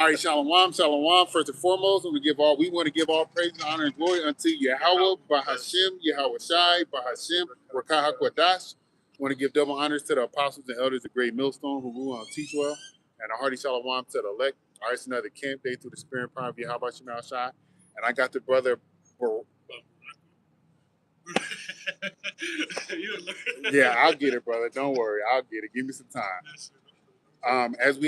All right, shalom, shalom. First and foremost, we want to give all praise, honor, and glory unto Yahweh, Bahashem, Yahweh Shai, Bahashem, Rakah HaKodash. Want to give double honors to the apostles and elders of Great Millstone who rule on teach well, and a hearty shalom to the elect. All right, it's another camp day through the spirit and power of Yahweh Shemel Shai. And I got the brother. Yeah, I'll get it, brother. Don't worry, I'll get it. Give me some time. As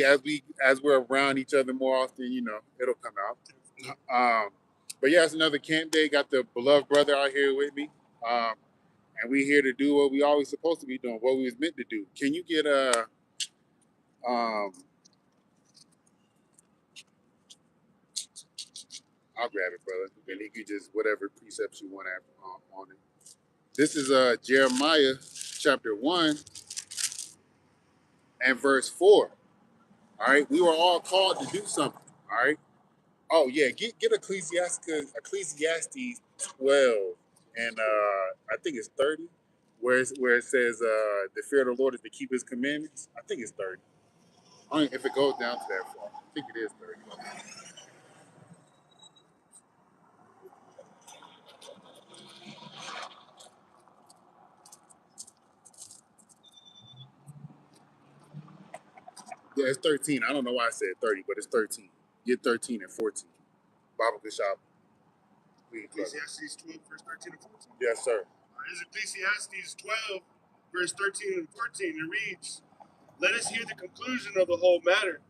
we're around each other more often, it'll come out. But yeah, it's another camp day. Got the beloved brother out here with me, and we here to do what we always supposed to be doing, what we was meant to do. Can you get I'll grab it, brother, and he can just whatever precepts you want on it. This is Jeremiah chapter 1 and verse 4. All right, we were all called to do something. All right. Oh yeah, get Ecclesiastes 12 and I think it's 30, where it says the fear of the Lord is to keep His commandments. I think it's 30. I don't know if it goes down to that far. I think it is 30. Yeah, it's 13. I don't know why I said 30, but it's 13. Get 13 and 14. Bible Bishop. Ecclesiastes 12, verse 13 and 14. Yes, sir. This is Ecclesiastes 12, verse 13 and 14. It reads, "Let us hear the conclusion of the whole matter.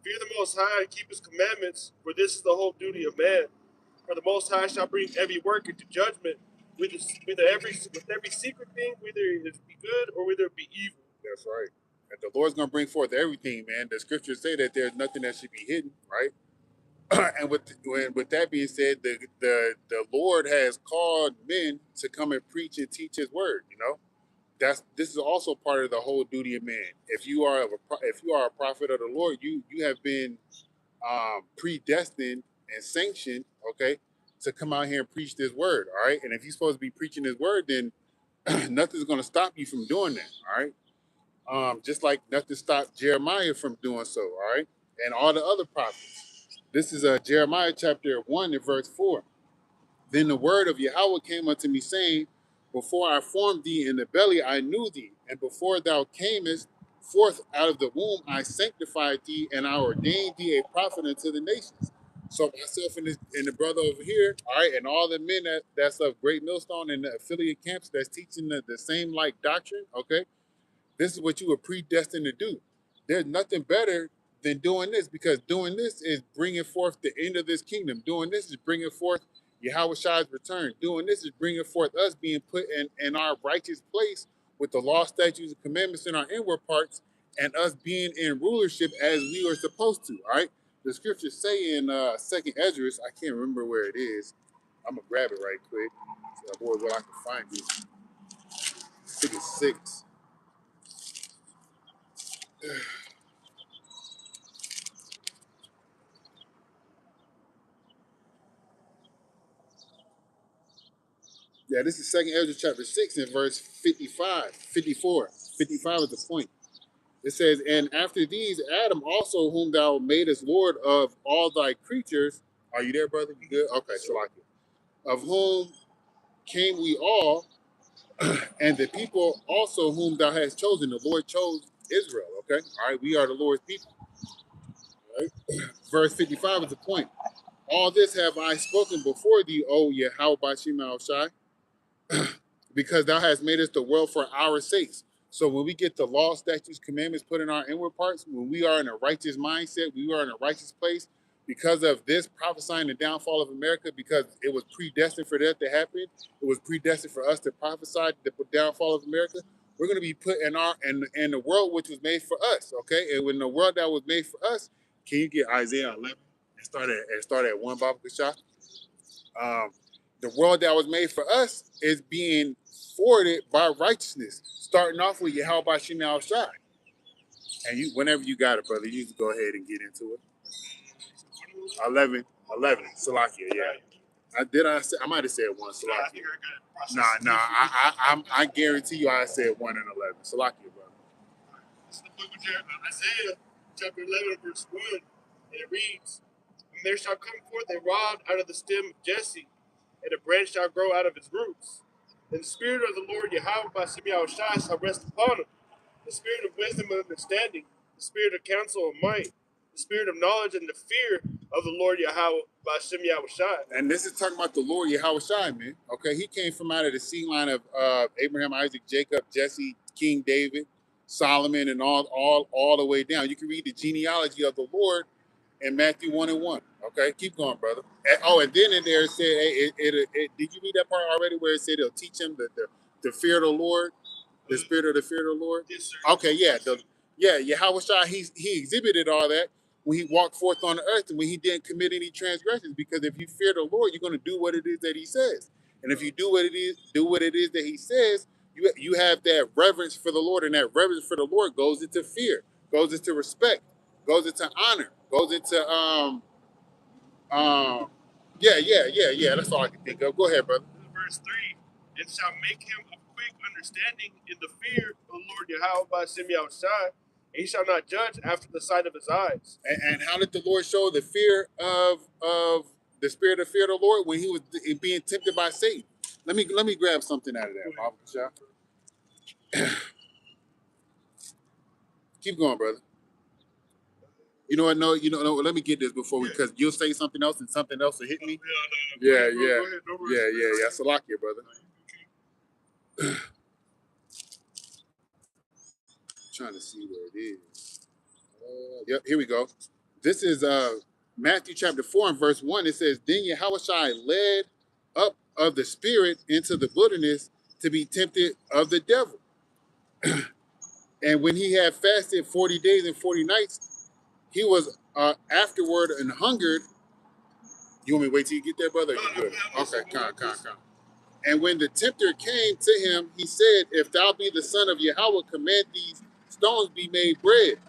Fear the Most High and keep His commandments, for this is the whole duty of man. For the Most High shall bring every work into judgment, with every secret thing, whether it be good or whether it be evil." That's right. And the Lord's going to bring forth everything, man. The scriptures say that there's nothing that should be hidden, right? And with that being said, the Lord has called men to come and preach and teach His word. This is also part of the whole duty of man. If you are a prophet of the Lord, you have been predestined and sanctioned, okay, to come out here and preach this word. All right, and if you're supposed to be preaching His word, then nothing's going to stop you from doing that. All right, just like nothing stopped Jeremiah from doing so. All right, and all the other prophets. This is Jeremiah chapter 1 and verse 4. Then the word of Yahweh came unto me, saying, Before I formed thee in the belly, I knew thee, and before thou camest forth out of the womb, I sanctified thee, and I ordained thee a prophet unto the nations. So myself and the brother over here, all right, and all the men that's of Great Millstone and the affiliate camps that's teaching the same like doctrine, okay, this is what you were predestined to do. There's nothing better than doing this, because doing this is bringing forth the end of this kingdom. Doing this is bringing forth Yahweh Shai's return. Doing this is bringing forth us being put in our righteous place with the law, statutes, and commandments in our inward parts, and us being in rulership as we are supposed to. All right. The scriptures say in Second Esdras, I can't remember where it is. I'm gonna grab it right quick. Boy, well, I can find it. I think it's 6. Yeah, this is Second Ezra chapter 6 and verse 55, 54. 55 is the point. It says, And after these, Adam also, whom thou madest Lord of all thy creatures. Are you there, brother? You good? Okay, so like it. Of whom came we all, and the people also whom thou hast chosen. The Lord chose Israel, okay? All right, we are the Lord's people. All right? Verse 55 is the point. All this have I spoken before thee, O Yahweh Bashim Al Shai, because thou hast made us the world for our sakes. So when we get the law, statutes, commandments put in our inward parts, when we are in a righteous mindset, we are in a righteous place, because of this prophesying the downfall of America, because it was predestined for that to happen. It was predestined for us to prophesy the downfall of America. We're going to be put in the world which was made for us, okay? And when the world that was made for us, can you get Isaiah 11 and start at 1 Bible shot? The world that was made for us is being forwarded by righteousness, starting off with Yahweh Bashim Al Shai. And you, whenever you got it, brother, you can go ahead and get into it. 11, Salakia, yeah. I might have said 1, Salakia. Nah, I guarantee you I said 1 and 11. Salakia, brother. This is the book of Isaiah, chapter 11, verse 1. And it reads, "And there shall come forth a rod out of the stem of Jesse, and a branch shall grow out of its roots. And the Spirit of the Lord Yahweh by Shai shall rest upon him, the Spirit of wisdom and understanding, the Spirit of counsel and might, the Spirit of knowledge and the fear of the Lord Yahweh by Shai." And this is talking about the Lord Yahweh Shai, man. Okay, he came from out of the seed line of Abraham, Isaac, Jacob, Jesse, King David, Solomon, and all the way down. You can read the genealogy of the Lord in Matthew 1:1. Okay, keep going, brother. And then in there it said, hey, did you read that part already where it said it'll teach him the fear of the Lord, the spirit of the fear of the Lord? Yes, sir. Okay, Yahweh Shai, he exhibited all that when he walked forth on the earth and when he didn't commit any transgressions. Because if you fear the Lord, you're going to do what it is that he says. And if you do what it is that he says, you have that reverence for the Lord, and that reverence for the Lord goes into fear, goes into respect, goes into honor, goes into yeah. That's all I can think of. Go ahead, brother. Verse 3, "And shall make him of quick understanding in the fear of the Lord Yahweh by Shai, and he shall not judge after the sight of his eyes." And how did the Lord show the fear of the spirit of fear of the Lord when he was being tempted by Satan? Let me grab something out of that, Papa Shah. Keep going, brother. You know what? No, let me get this before we, because you'll say something else and something else will hit me. Yeah. Salakia, brother. Trying to see where it is. Yep, here we go. This is Matthew chapter 4 and verse 1. It says, "Then Yahushua led up of the spirit into the wilderness to be tempted of the devil. And when he had fasted 40 days and 40 nights, he was afterward and hungered." You want me to wait till you get there, brother? You good? Okay, come. "And when the tempter came to him, he said, If thou be the son of Yahweh, command these stones be made bread.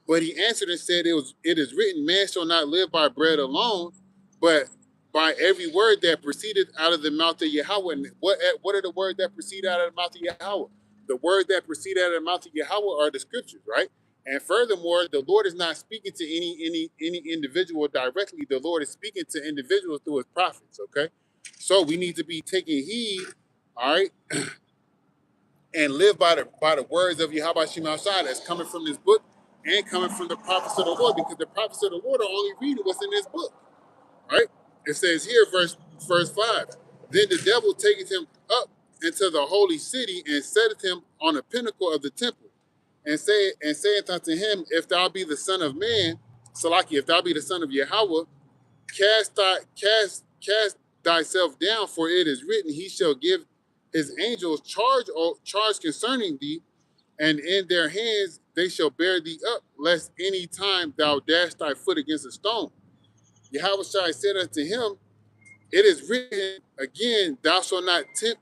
But he answered and said, It is written, Man shall not live by bread alone, but by every word that proceeded out of the mouth of Yahweh." And what are the words that proceed out of the mouth of Yahweh? The words that proceed out of the mouth of Yahweh are the scriptures, right? And furthermore, the Lord is not speaking to any individual directly. The Lord is speaking to individuals through his prophets, okay? So we need to be taking heed, all right, and live by the words of Yahweh Shema Shai that's coming from this book and coming from the prophets of the Lord, because the prophets of the Lord are only reading what's in this book, right? It says here, verse 5, "Then the devil taketh him up into the holy city and setteth him on a pinnacle of the temple, and saith unto him, If thou be the son of man, Salaki, if thou be the son of Yahweh, cast thyself down, for it is written, He shall give his angels charge concerning thee, and in their hands they shall bear thee up, lest any time thou dash thy foot against a stone. Yahweh said unto him, It is written again, Thou shalt not tempt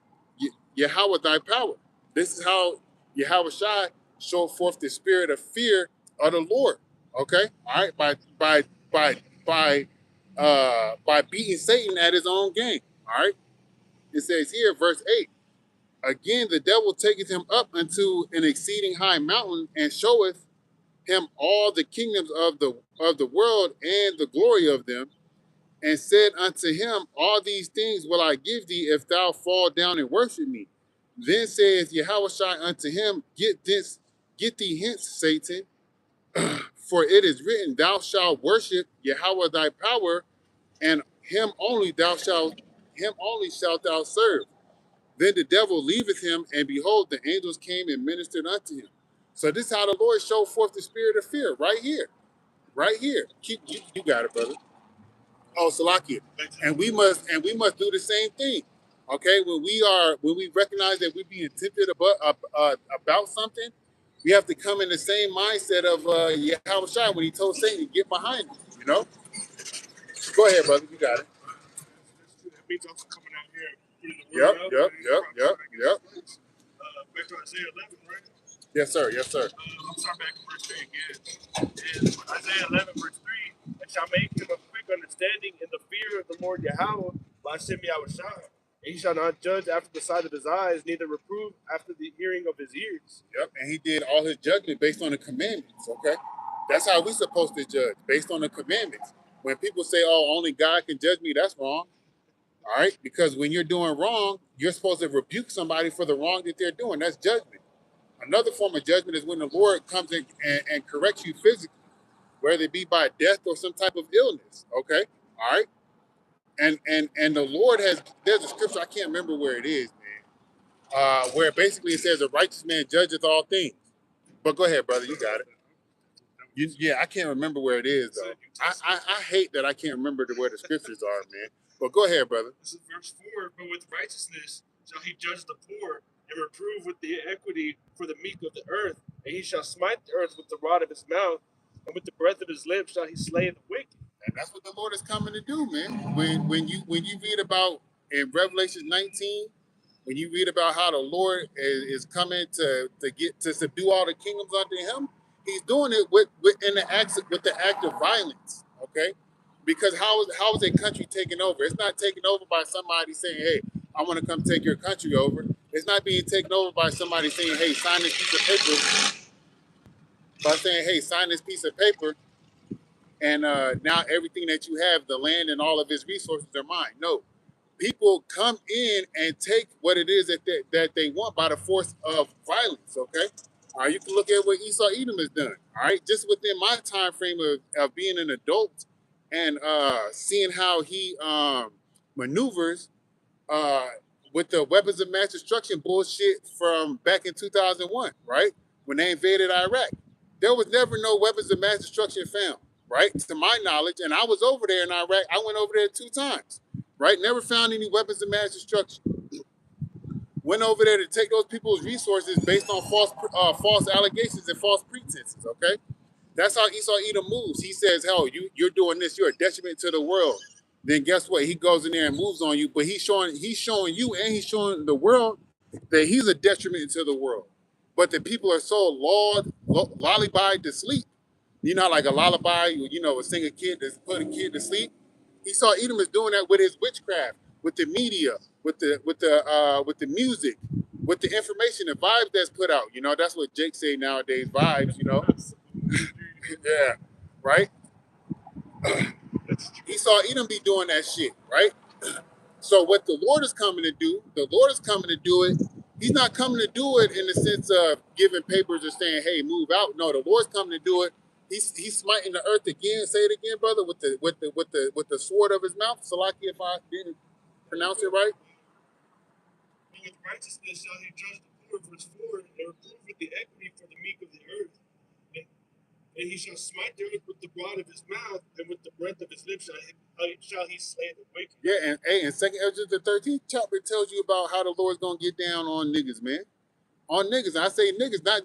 Yahweh thy power." This is how Yahweh showed forth the spirit of fear of the Lord. Okay, all right, by beating Satan at his own game. All right, it says here, verse 8. "Again, the devil taketh him up unto an exceeding high mountain, and showeth him all the kingdoms of the world and the glory of them, and said unto him, All these things will I give thee if thou fall down and worship me. Then saith Yahushua unto him, Get thee hence, Satan, for it is written, Thou shalt worship Yahweh thy power, and him only shalt thou serve. Then the devil leaveth him, and behold, the angels came and ministered unto him." So this is how the Lord showed forth the spirit of fear, right here. Right here. You got it, brother. Oh, Salakia. And we must do the same thing. Okay, when we recognize that we're being tempted about something, we have to come in the same mindset of Yahweh Shai when he told Satan to get behind him, you know? Go ahead, brother, you got it. That means also coming out here and putting the word out. Yep. Back to Isaiah 11, right? Yes, sir. I'm sorry, back to verse 3 again. And Isaiah 11, verse 3, "And shall make him of quick understanding in the fear of the Lord Yahweh by Shai. And he shall not judge after the sight of his eyes, neither reprove after the hearing of his ears." Yep, and he did all his judgment based on the commandments, okay? That's how we're supposed to judge, based on the commandments. When people say, "Oh, only God can judge me," that's wrong. All right, because when you're doing wrong, you're supposed to rebuke somebody for the wrong that they're doing. That's judgment. Another form of judgment is when the Lord comes in and corrects you physically, whether it be by death or some type of illness. Okay, all right, and the Lord has. There's a scripture, I can't remember where it is, man. Where basically it says, "A righteous man judgeth all things." But go ahead, brother, you got it. Yeah, I can't remember where it is though. I hate that I can't remember where the scriptures are, man. But go ahead, brother. This is verse 4. But with righteousness shall he judge the poor, and reprove with the equity for the meek of the earth. And he shall smite the earth with the rod of his mouth, and with the breath of his lips shall he slay the wicked. And that's what the Lord is coming to do, man. When you read about in Revelation 19, when you read about how the Lord is coming to get to subdue all the kingdoms under him, he's doing it with the act of violence. Okay, because how is a country taken over? It's not taken over by somebody saying, "Hey, I want to come take your country over." It's not being taken over by somebody saying, "Hey, sign this piece of paper." By saying, "Hey, sign this piece of paper," and now everything that you have, the land and all of its resources are mine. No, people come in and take what it is that they want by the force of violence. Okay, all right, you can look at what Esau Edom has done. All right, just within my time frame of being an adult and seeing how he maneuvers uh, with the weapons of mass destruction bullshit from back in 2001, right? When they invaded Iraq. There was never no weapons of mass destruction found, right? To my knowledge, and I was over there in Iraq. I went over there 2 times, right? Never found any weapons of mass destruction. Went over there to take those people's resources based on false allegations and false pretenses, okay? That's how Esau Edom moves. He says, "Hell, you're doing this. You're a detriment to the world." Then guess what? He goes in there and moves on you. But he's showing you and he's showing the world that he's a detriment to the world. But the people are so lollified to sleep. You know, like a lullaby. You know, a sing a kid to put a kid to sleep. Esau Edom is doing that with his witchcraft, with the media, with the music, with the information, the vibes that's put out. You know, that's what Jake say nowadays. Vibes. You know. Yeah, right? Esau Edom be doing that shit, right? So what the Lord is coming to do, the Lord is coming to do it. He's not coming to do it in the sense of giving papers or saying, "Hey, move out." No, the Lord's coming to do it. He's smiting the earth again. Say it again, brother, with the sword of his mouth. Salaki, if I didn't pronounce it right. And with righteousness shall he judge the poor, verse 4, and reprove with the equity for the meek of the earth. And he shall smite the earth with the rod of his mouth, and with the breath of his lips shall he slay the wicked. Yeah, and hey, in Second Ezra the 13th chapter tells you about how the Lord's gonna get down on niggas, man. On niggas. And I say niggas not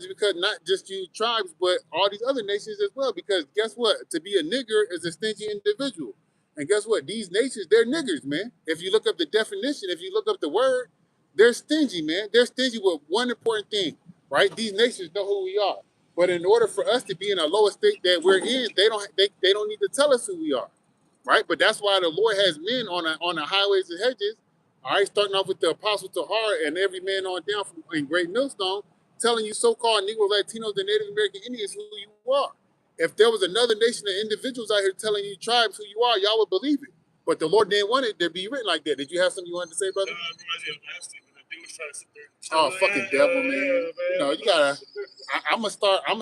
just you tribes, but all these other nations as well. Because guess what? To be a nigger is a stingy individual. And guess what? These nations, they're niggers, man. If you look up the definition, if you look up the word, they're stingy, man. They're stingy with one important thing, right? These nations know who we are. But in order for us to be in a lower state that we're in, they don't need to tell us who we are, right? But that's why the Lord has men on the highways and hedges. All right, starting off with the Apostle Tahar and every man on down from in Great Millstone, telling you so-called Negro, Latinos, and Native American Indians who you are. If there was another nation of individuals out here telling you tribes who you are, y'all would believe it. But the Lord didn't want it to be written like that. Did you have something you wanted to say, brother? Oh, fucking devil, man. You know, you gotta. I'm gonna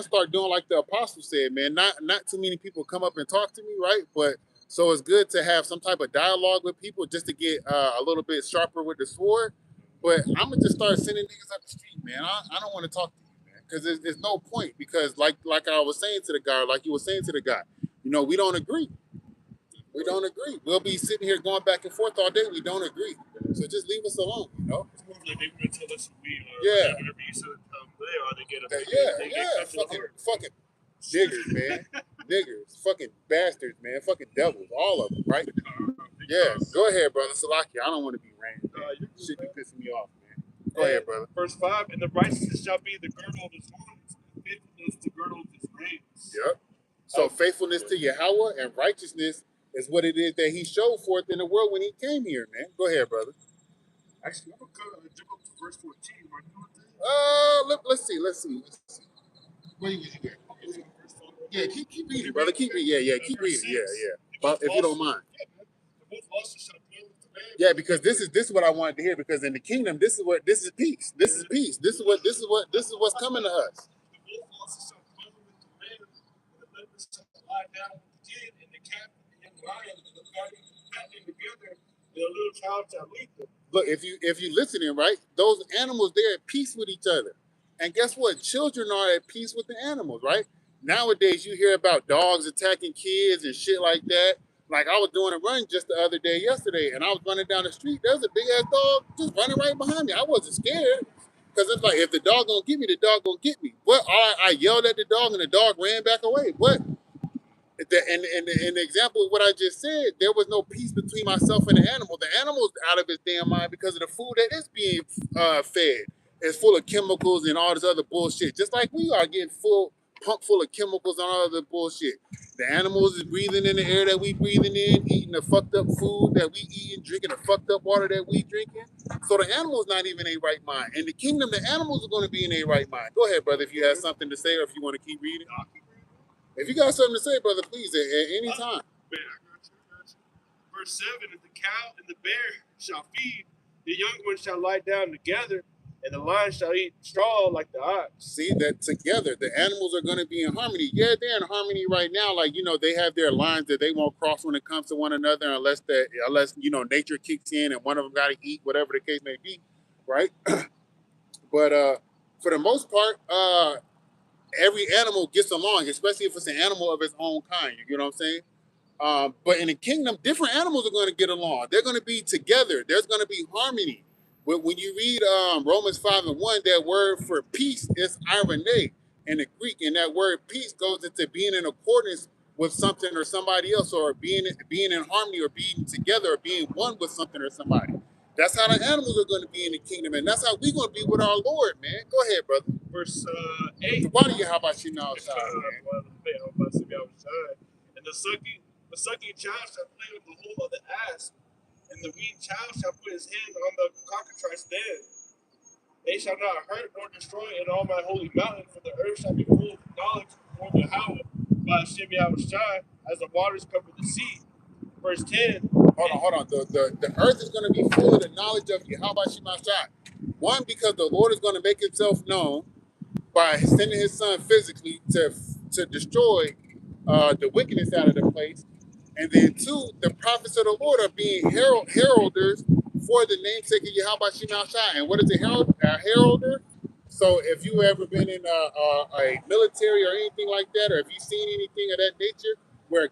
start doing like the apostle said, man. Not too many people come up and talk to me, right? But so it's good to have some type of dialogue with people just to get a little bit sharper with the sword. But I'm gonna just start sending niggas up the street, man. I don't want to talk to you, man, because there's no point. Because like I was saying to the guy, like you were saying to the guy, you know, we don't agree. We don't agree. We'll be sitting here going back and forth all day. We don't agree. So just leave us alone, you know? It's more like they want to tell us who we are. Yeah. Whatever you said, they are. They get a Yeah. Fucking niggers, man. Niggers. Fucking bastards, man. Fucking devils. All of them, right? Yeah. Go ahead, brother. Salaki, I don't want to be ranting. Shit be pissing me off, man. Go ahead, brother. Verse 5, and the righteousness shall be the girdle of his loins, and faithfulness the girdle of his reins. Yep. So faithfulness to Yahweh and righteousness is what it is that he showed forth in the world when he came here, man. Go ahead, brother. Actually, I'm going to jump up to verse 14. Are you with that? Let's see. Where you get? Yeah, keep reading, brother. Keep reading. Yeah, keep Verse reading. Yeah, 6. yeah. They But both if you don't also, mind. yeah, man. They both also shall dwell with the man. Yeah, because this is what I wanted to hear. Because in the kingdom, this is peace. This is peace. This is what's coming to us. The wolf also shall dwell with the man, and the leopard shall lie down with the kid, and the calf and the young lion, and the fattening together, and a little child shall lead them. Look, if you listening, right, those animals, they're at peace with each other. And guess what? Children are at peace with the animals, right? Nowadays you hear about dogs attacking kids and shit like that. Like I was doing a run just the other day, yesterday, and I was running down the street. There's a big ass dog just running right behind me. I wasn't scared. Because it's like if the dog gonna get me, the dog gonna get me. But I yelled at the dog and the dog ran back away. What? In the example of what I just said, there was no peace between myself and the animal. The animal's out of his damn mind because of the food that is being fed. It's full of chemicals and all this other bullshit. Just like we are getting pumped full of chemicals and all other bullshit. The animals is breathing in the air that we breathing in, eating the fucked up food that we eating, drinking the fucked up water that we drinking. So the animal's not even in a right mind. In the kingdom, the animals are going to be in a right mind. Go ahead, brother, if you have something to say or if you want to keep reading. If you got something to say, brother, please, at any time. Man, I got you. Verse 7, and the cow and the bear shall feed, the young ones shall lie down together, and the lion shall eat straw like the ox. See that together, the animals are going to be in harmony. Yeah, they're in harmony right now. Like, they have their lines that they won't cross when it comes to one another unless nature kicks in and one of them got to eat, whatever the case may be, right? But for the most part, every animal gets along, especially if it's an animal of its own kind. You get what I'm saying? But in the kingdom, different animals are going to get along. They're going to be together. There's going to be harmony. When you read Romans 5:1, that word for peace is irene in the Greek, and that word peace goes into being in accordance with something or somebody else, or being in harmony, or being together, or being one with something or somebody. That's how the animals are going to be in the kingdom, and that's how we're going to be with our Lord, man. Go ahead, brother. Verse 8. Why do you how about you now outside, man? And the sucking child shall play with the hole of the ass, and the weaned child shall put his hand on the cockatrice den. They shall not hurt nor destroy in all my holy mountain, for the earth shall be full of knowledge before the Yahweh by Hashem Yahushai, as the waters cover the sea. Verse 10. Hold on. The earth is going to be full of the knowledge of Yahweh Shemashai. One, because the Lord is going to make himself known by sending his son physically to destroy the wickedness out of the place. And then two, the prophets of the Lord are being heralders for the namesake of Yahweh Shemashai. And what is a heralder? So if you ever been in a military or anything like that, or if you've seen anything of that nature, where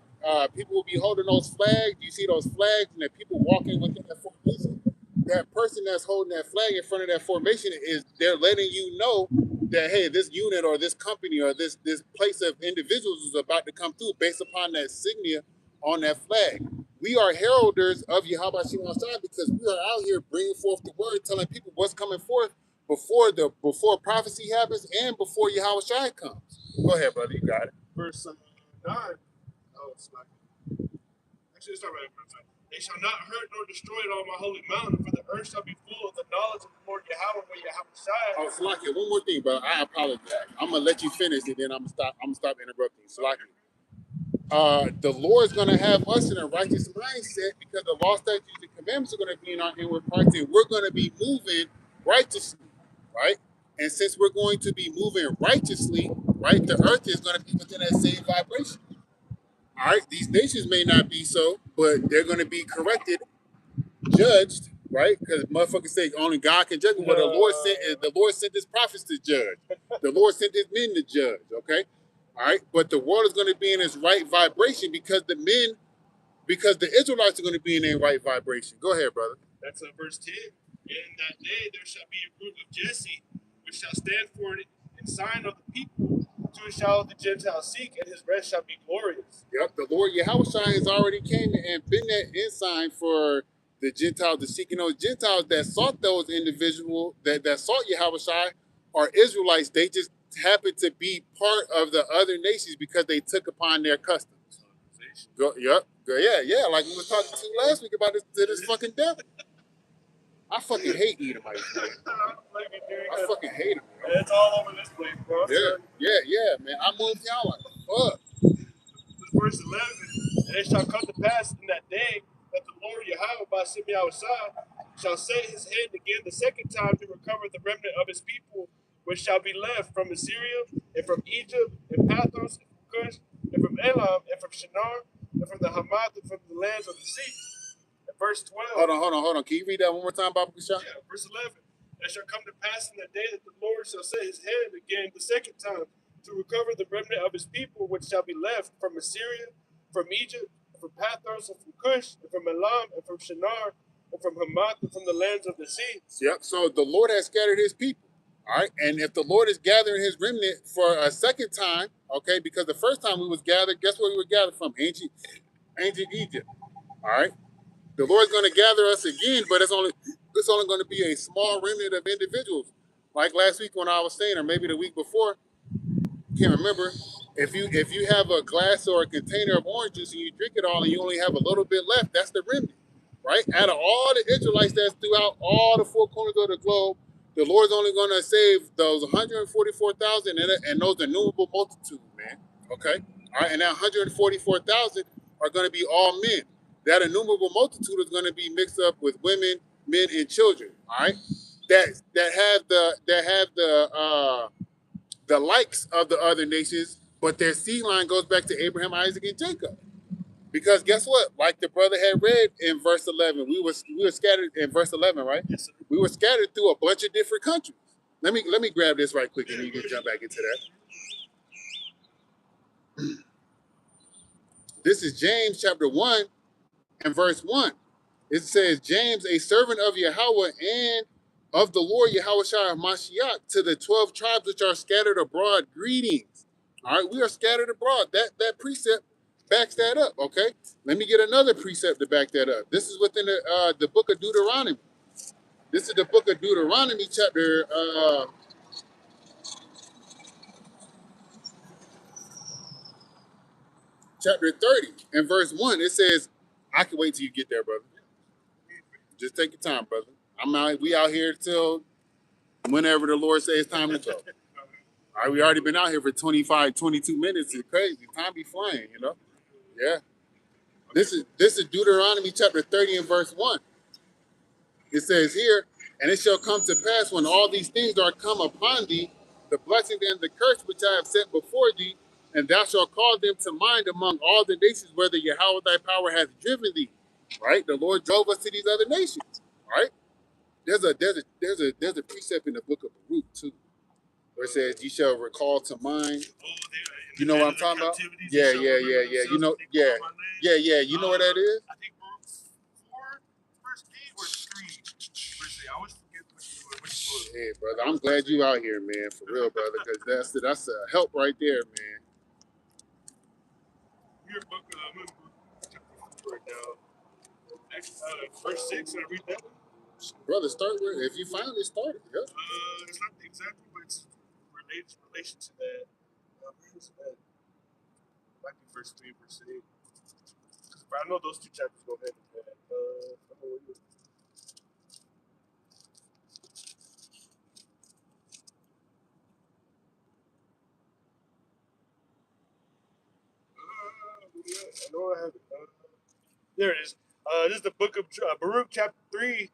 people will be holding those flags, you see those flags, and that people walking within that formation, that person that's holding that flag in front of that formation they're letting you know that, hey, this unit or this company or this place of individuals is about to come through based upon that signia on that flag. We are heralders of Yahweh Shemashai because we are out here bringing forth the word, telling people what's coming forth before prophecy happens and before Yahweh Shai comes. Go ahead, brother, you got it. Verse 9. Oh, it's like, actually, it's not right. They shall not hurt nor destroy it on my holy mountain, for the earth shall be full of the knowledge of the Lord Yahweh by Yahweh Shai. Oh, Salakia, one more thing, brother. I apologize. I'm gonna let you finish, and then I'm gonna stop interrupting. Salakia. The Lord is gonna have us in a righteous mindset because the law, statutes, and commandments are gonna be in our inward parts, and we're gonna be moving righteously, right? And since we're going to be moving righteously, right, the earth is gonna be within that same vibration. All right, these nations may not be so, but they're going to be corrected, judged, right? Because motherfuckers say only God can judge. But the Lord sent his prophets to judge. The Lord sent his men to judge. Okay, all right. But the world is going to be in its right vibration because the Israelites are going to be in their right vibration. Go ahead, brother. That's verse 10. In that day there shall be a root of Jesse, which shall stand for it in sign of the people. To it shall the Gentiles seek, and his rest shall be glorious. Yep, the Lord Yahushua has already came and been that ensign for the Gentiles to seek. Those Gentiles that sought those individuals that sought Yahushua are Israelites. They just happen to be part of the other nations because they took upon their customs. Yeah. Like we were talking to last week about this fucking devil. I fucking hate Edomites, man. I fucking hate them, bro. It's all over this place, bro. Yeah, man. I moved y'all like, fuck. verse 11, and it shall come to pass in that day that the Lord Yahweh by Shimei shall set his hand again the second time to recover the remnant of his people, which shall be left from Assyria, and from Egypt, and Pathros, and from Cush, and from Elam, and from Shinar, and from the Hamath, and from the lands of the sea. And verse 12. Hold on. Can you read that one more time, Baba Kishah? Yeah, verse 11. It shall come to pass in the day that the Lord shall set his hand again the second time to recover the remnant of his people, which shall be left from Assyria, from Egypt, from Pathros, and from Cush, and from Elam, and from Shinar, and from Hamath, and from the lands of the sea. Yep. So the Lord has scattered his people. All right. And if the Lord is gathering his remnant for a second time, okay, because the first time we was gathered, guess where we were gathered from? Ancient Egypt. All right. The Lord's going to gather us again, but it's only going to be a small remnant of individuals. Like last week when I was saying, or maybe the week before, can't remember. If you have a glass or a container of orange juice and you drink it all and you only have a little bit left, that's the remnant, right? Out of all the Israelites that's throughout all the four corners of the globe, the Lord's only going to save those 144,000 and those innumerable multitude, man. Okay, all right, and that 144,000 are going to be all men. That innumerable multitude is going to be mixed up with women, men, and children. All right, that have the likes of the other nations, but their seed line goes back to Abraham, Isaac, and Jacob. Because guess what? Like the brother had read in verse 11, we were scattered in verse 11, right? Yes, sir. We were scattered through a bunch of different countries. Let me grab this right quick, and then you can jump back into that. This is James chapter 1 and verse 1. It says, James, a servant of Yahweh and of the Lord Yahweh Shai Mashiach, to the 12 tribes which are scattered abroad, greetings. All right, we are scattered abroad. That precept backs that up, okay? Let me get another precept to back that up. This is within the book of Deuteronomy. This is the book of Deuteronomy, chapter 30 and verse 1. It says, I can wait till you get there, brother. Just take your time, brother. We out here till whenever the Lord says it's time to go. All right, we already been out here for 25, 22 minutes. It's crazy. Time be flying, you know? Yeah. This is Deuteronomy chapter 30 and verse 1. It says here, and it shall come to pass when all these things are come upon thee, the blessing and the curse which I have set before thee, and thou shalt call them to mind among all the nations where the Yahweh thy power hath driven thee. Right? The Lord drove us to these other nations. Right? There's a precept in the book of Baruch too, where it says, "Ye shall recall to mind." You know what I'm talking about? Yeah. You know, yeah. You know what that is? I think Baruch 4, verse 8 or 3. Verse 8. I always forget which one. Hey, brother, I'm glad you out here, man, for real, brother, because that's a help right there, man. Your book, I'm in chapter 4 right now. Verse 6, and I read that one. Brother, start with, if you find it, start it. Yep. It's not exactly, but it's relation to that. Where is that? Might be verse 3, verse 8. But I know those two chapters go hand in hand. I know I have it. There it is. This is the book of Baruch, chapter 3,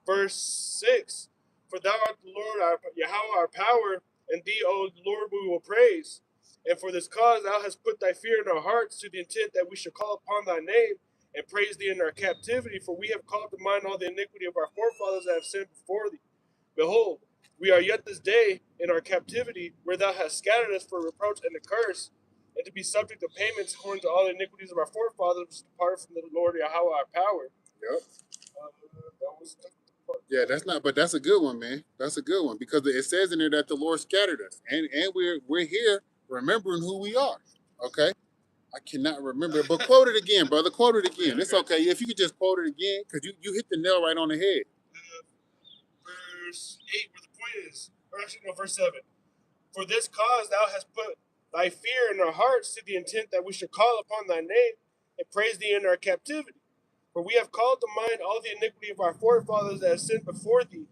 verse 6. For thou art the Lord, Yahweh, our power, and thee, O Lord, we will praise. And for this cause thou hast put thy fear in our hearts, to the intent that we should call upon thy name and praise thee in our captivity. For we have called to mind all the iniquity of our forefathers that have sinned before thee. Behold, we are yet this day in our captivity, where thou hast scattered us for reproach and a curse, and to be subject to payments according to all the iniquities of our forefathers, which departed from the Lord Yahweh our power. Yep. That was Yeah, but that's a good one, man. That's a good one, because it says in there that the Lord scattered us, and we're here remembering who we are. Okay, I cannot remember, but quote it again, brother. Quote it again. It's okay if you could just quote it again, because you hit the nail right on the head. Verse 8, where the point is, or actually no, verse 7. For this cause thou hast put thy fear in our hearts, to the intent that we should call upon thy name and praise thee in our captivity. For we have called to mind all the iniquity of our forefathers that have sinned before thee.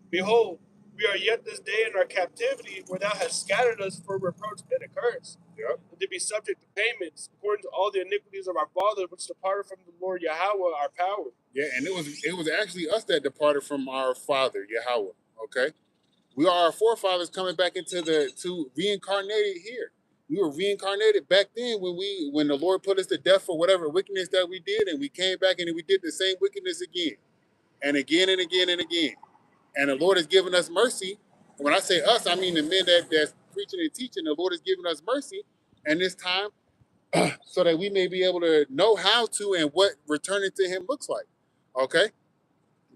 Behold, We are yet this day in our captivity, where thou hast scattered us for reproach and a curse, Yep. and to be subject to payments, according to all the iniquities of our fathers, which departed from the Lord Yahweh, our power. Yeah, and it was actually us that departed from our father Yahweh. Okay, we are our forefathers coming back to reincarnated here. We were reincarnated back then when the Lord put us to death for whatever wickedness that we did, and we came back and we did the same wickedness again and again and again and again. And the Lord has given us mercy. And when I say us, I mean the men that's preaching and teaching. The Lord has given us mercy, and this time, so that we may be able to know how to and what returning to Him looks like. Okay,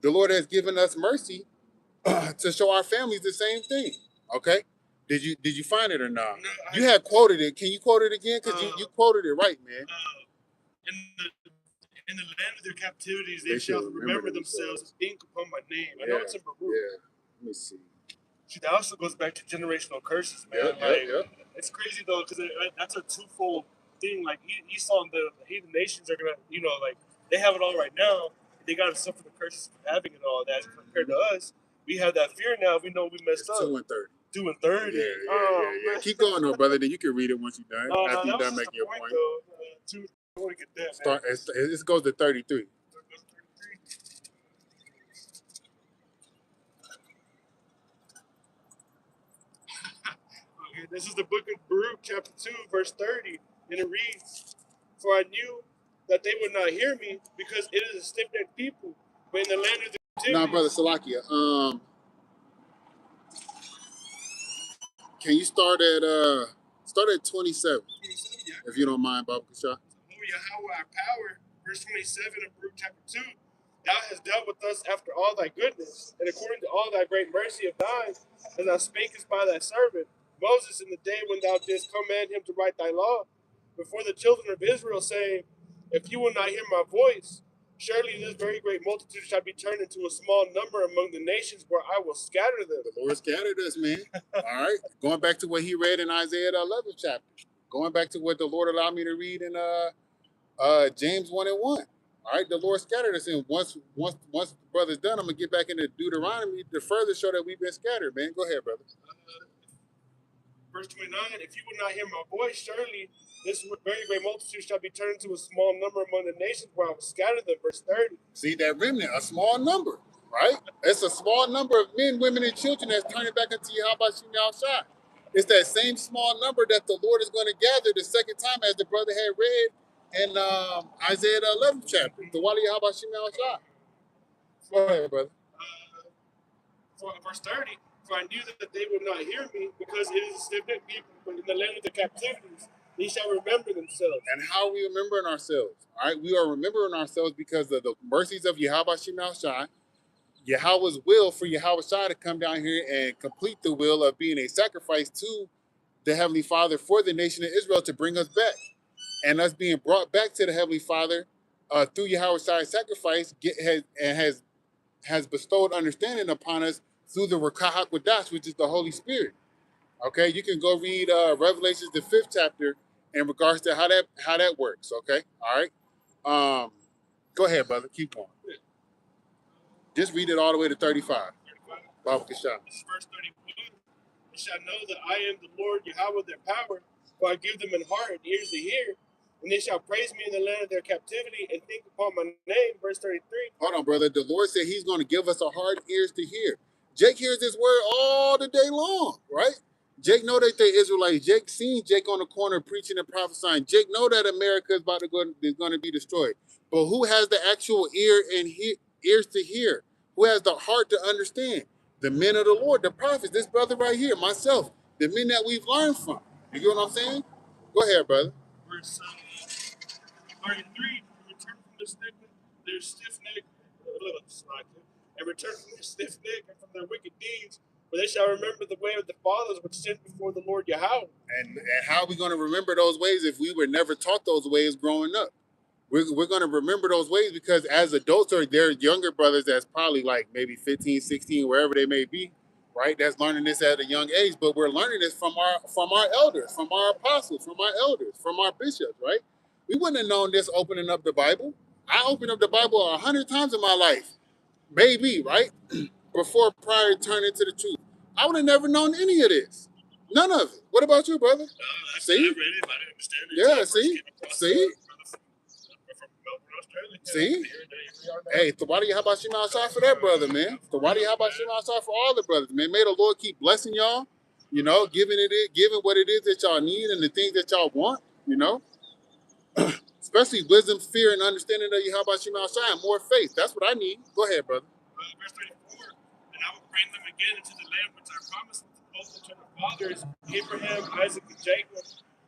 the Lord has given us mercy to show our families the same thing. Okay, did you find it or not? No, You had quoted it. Can you quote it again? Because you quoted it right, man. In the land of their captivities, they shall remember themselves and think upon my name. I know it's in Baruch. Yeah. Let me see. See, that also goes back to generational curses, man. It's crazy though, because that's a twofold thing. Like Esau and the heathen nations are gonna, like they have it all right now. They gotta suffer the curses of having it all. That compared to us, we have that fear now. We know we messed up. 2 and 30. 2 and 30. Yeah. Keep going, though, brother. Then you can read it once you're done. No, after you're done making your point. Though. I want to get that. It goes to 33. Okay, this is the book of Baruch, chapter 2, verse 30, and it reads, "For I knew that they would not hear me, because it is a stiff-necked people, but in the land of the captivity." Now, brother Salakia, can you start at 27, if you don't mind, Baba Kasha? Yahweh, our power, verse 27 of Baruch chapter 2. Thou hast dealt with us after all thy goodness, and according to all thy great mercy of thine, as thou spakest by thy servant Moses in the day when thou didst command him to write thy law before the children of Israel, saying, If you will not hear my voice, surely this very great multitude shall be turned into a small number among the nations, where I will scatter them. The Lord scattered us, man. All right. Going back to what he read in Isaiah the 11th chapter. Going back to what the Lord allowed me to read in James 1 and 1. All right, the Lord scattered us, and once the brother's done, I'm gonna get back into Deuteronomy to further show that we've been scattered, man. Go ahead, brother. Verse 29, if you will not hear my voice, surely this very great multitude shall be turned into a small number among the nations, where I will scatter them. Verse 30. See that remnant, a small number, right? It's a small number of men, women, and children that's turning back into Yahweh Shem Shai. It's that same small number that the Lord is going to gather the second time, as the brother had read in Isaiah the 11th chapter. The Wali Yahweh Shem Shai. Go ahead, brother. Verse 30. For I knew that they would not hear me, because it is a stiff-necked people, but in the land of the captivities, they shall remember themselves. And how are we remembering ourselves? All right, we are remembering ourselves because of the mercies of Yahweh Shem Shai, Yahweh's will for Yahweh Shai to come down here and complete the will of being a sacrifice to the Heavenly Father for the nation of Israel to bring us back. And us being brought back to the Heavenly Father through Yahweh Shai's sacrifice has bestowed understanding upon us through the Ruach HaKodesh, which is the Holy Spirit. Okay, you can go read Revelations the 5th chapter in regards to how that works. Okay, all right. Go ahead, brother. Keep going. Just read it all the way to 35. Baba Kasha. This is verse 31. They shall know that I am the Lord Yahweh their power, for I give them an heart and ears to hear, and they shall praise me in the land of their captivity and think upon my name. Verse 33. Hold on, brother. The Lord said He's going to give us a heart and ears to hear. Jake hears this word all the day long, right? Jake know that they Israelites. Jake seen Jake on the corner preaching and prophesying. Jake know that America is going to be destroyed. But who has the actual ears to hear? Who has the heart to understand? The men of the Lord, the prophets. This brother right here, myself, the men that we've learned from. You get what I'm saying? Go ahead, brother. Verse 33. Return from their stiff neck, and return from their stiff neck and from their wicked deeds. For they shall remember the way of the fathers which sinned before the Lord Yahweh. And how are we going to remember those ways if we were never taught those ways growing up? We're going to remember those ways because as adults or their younger brothers that's probably like maybe 15, 16, wherever they may be, right? That's learning this at a young age, but we're learning this from our elders, from our apostles, from our elders, from our bishops, right? We wouldn't have known this opening up the Bible. I opened up the Bible 100 times in my life, maybe, right? Prior to turning to the truth. I would have never known any of this. None of it. What about you, brother? See? I read it, but I didn't understand it. Yeah, see? From Melbourne, Australia. See? Hey, Thawadi, how about Shema Shah for that brother, man? Thawadi, how about Shema Shah for all the brothers, man? May the Lord keep blessing y'all, you know, giving what it is that y'all need and the things that y'all want, you know. Especially wisdom, fear, and understanding of Yahweh Shema Shah and more faith. That's what I need. Go ahead, brother. Verse 34, and I will bring them again into the land which I promised both to their fathers, Abraham, Isaac, and Jacob,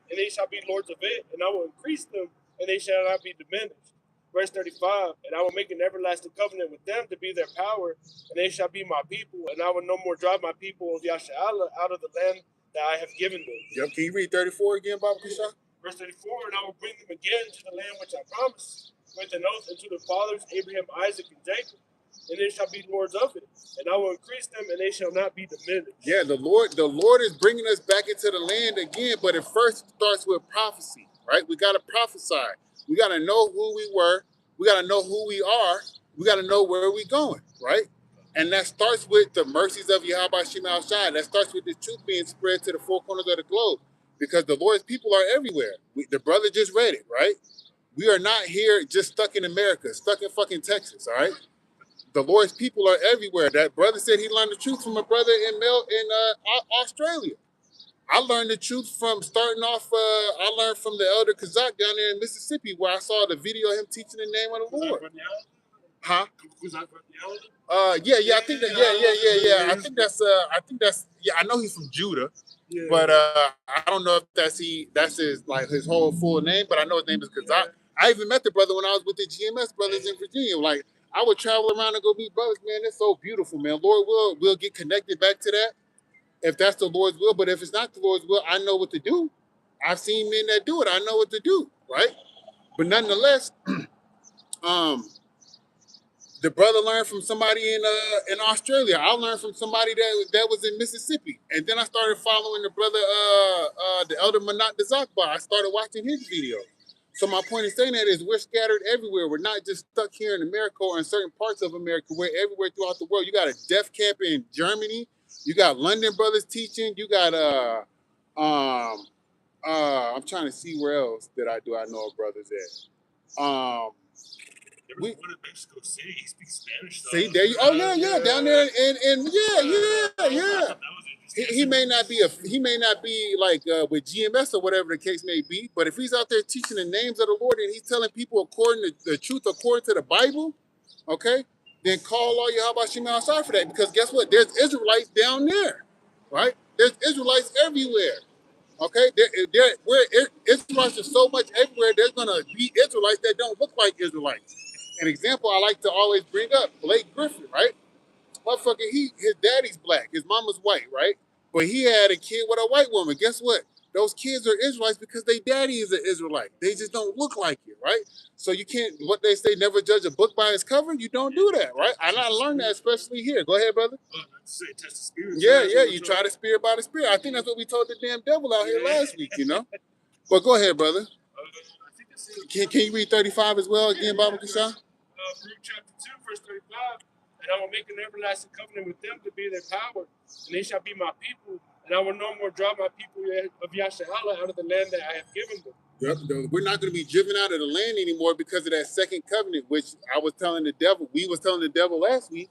and they shall be lords of it, and I will increase them, and they shall not be diminished. Verse 35, and I will make an everlasting covenant with them to be their power, and they shall be my people, and I will no more drive my people of Yasha'Allah out of the land that I have given them. Yep. Can you read 34 again, Baba Kisha? Verse 34, and I will bring them again to the land which I promised with an oath unto their fathers, Abraham, Isaac, and Jacob, and they shall be lords of it. And I will increase them, and they shall not be diminished. Yeah, the Lord is bringing us back into the land again, but it first starts with prophecy, right? We got to prophesy. We got to know who we were. We got to know who we are. We got to know where we're going, right? And that starts with the mercies of Yahweh Shema Shai. That starts with the truth being spread to the four corners of the globe, because the Lord's people are everywhere. The brother just read it, right? We are not here just stuck in America, stuck in fucking Texas, all right? The Lord's people are everywhere. That brother said he learned the truth from a brother in Australia. I learned the truth from starting off, I learned from the elder Kazak down there in Mississippi, where I saw the video of him teaching the name of the Lord. Huh? Yeah, I think that, yeah. I think that's, I know he's from Judah, but I don't know if that's his, like, his whole full name, but I know his name is Kazak. I even met the brother when I was with the GMS brothers in Virginia. Like, I would travel around and go meet brothers, man. It's so beautiful, man. Lord we'll get connected back to that if that's the Lord's will. But if it's not the Lord's will, I know what to do. I've seen men that do it. I know what to do, right? But nonetheless, the brother learned from somebody in Australia. I learned from somebody that was in Mississippi. And then I started following the brother, the elder Manat Dazakba. I started watching his videos. So my point in saying that is we're scattered everywhere. We're not just stuck here in America or in certain parts of America. We're everywhere throughout the world. You got a deaf camp in Germany. You got London brothers teaching. You got I'm trying to see where else that I know of brothers at. There was one in Mexico City. He speaks Spanish. See, there you. Oh yeah, down there, and yeah. He may not be like with GMS or whatever the case may be, but if he's out there teaching the names of the Lord and he's telling people according to the truth, according to the Bible, okay, then call all Yahweh Shema Shai for that, because guess what? There's Israelites down there, right? There's Israelites everywhere, okay? Israelites are so much everywhere. There's gonna be Israelites that don't look like Israelites. An example I like to always bring up, Blake Griffin, right? Motherfucker, his daddy's black, his mama's white, right? But he had a kid with a white woman. Guess what? Those kids are Israelites because their daddy is an Israelite. They just don't look like it, right? So you can't, what they say, never judge a book by its cover. You don't do that, right? And I learned that especially here. Go ahead, brother. Test the spirit. Yeah. You try the spirit by the spirit. I think that's what we told the damn devil out here last week, you know? But go ahead, brother. Can you read 35 as well again, Baba Kisha? Luke chapter 2, verse 35. And I will make an everlasting covenant with them to be their power, and they shall be my people, and I will no more drive my people of Yasha'Allah out of the land that I have given them. Yep. We're not going to be driven out of the land anymore because of that second covenant, which I was telling the devil. We was telling the devil last week,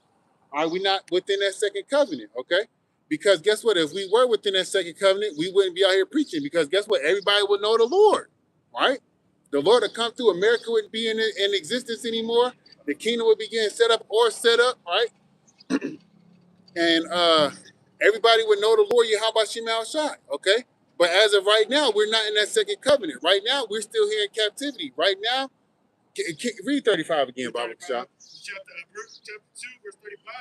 are we not within that second covenant, okay? Because guess what? If we were within that second covenant, we wouldn't be out here preaching, because guess what? Everybody would know the Lord, right? The Lord would come through. America wouldn't be in existence anymore. The kingdom would be getting set up, right? And everybody would know the Lord Yahweh Shema Shai, okay? But as of right now, we're not in that second covenant. Right now, we're still here in captivity. Right now, read 35 again, Baba Shah. Chapter 2, verse 35.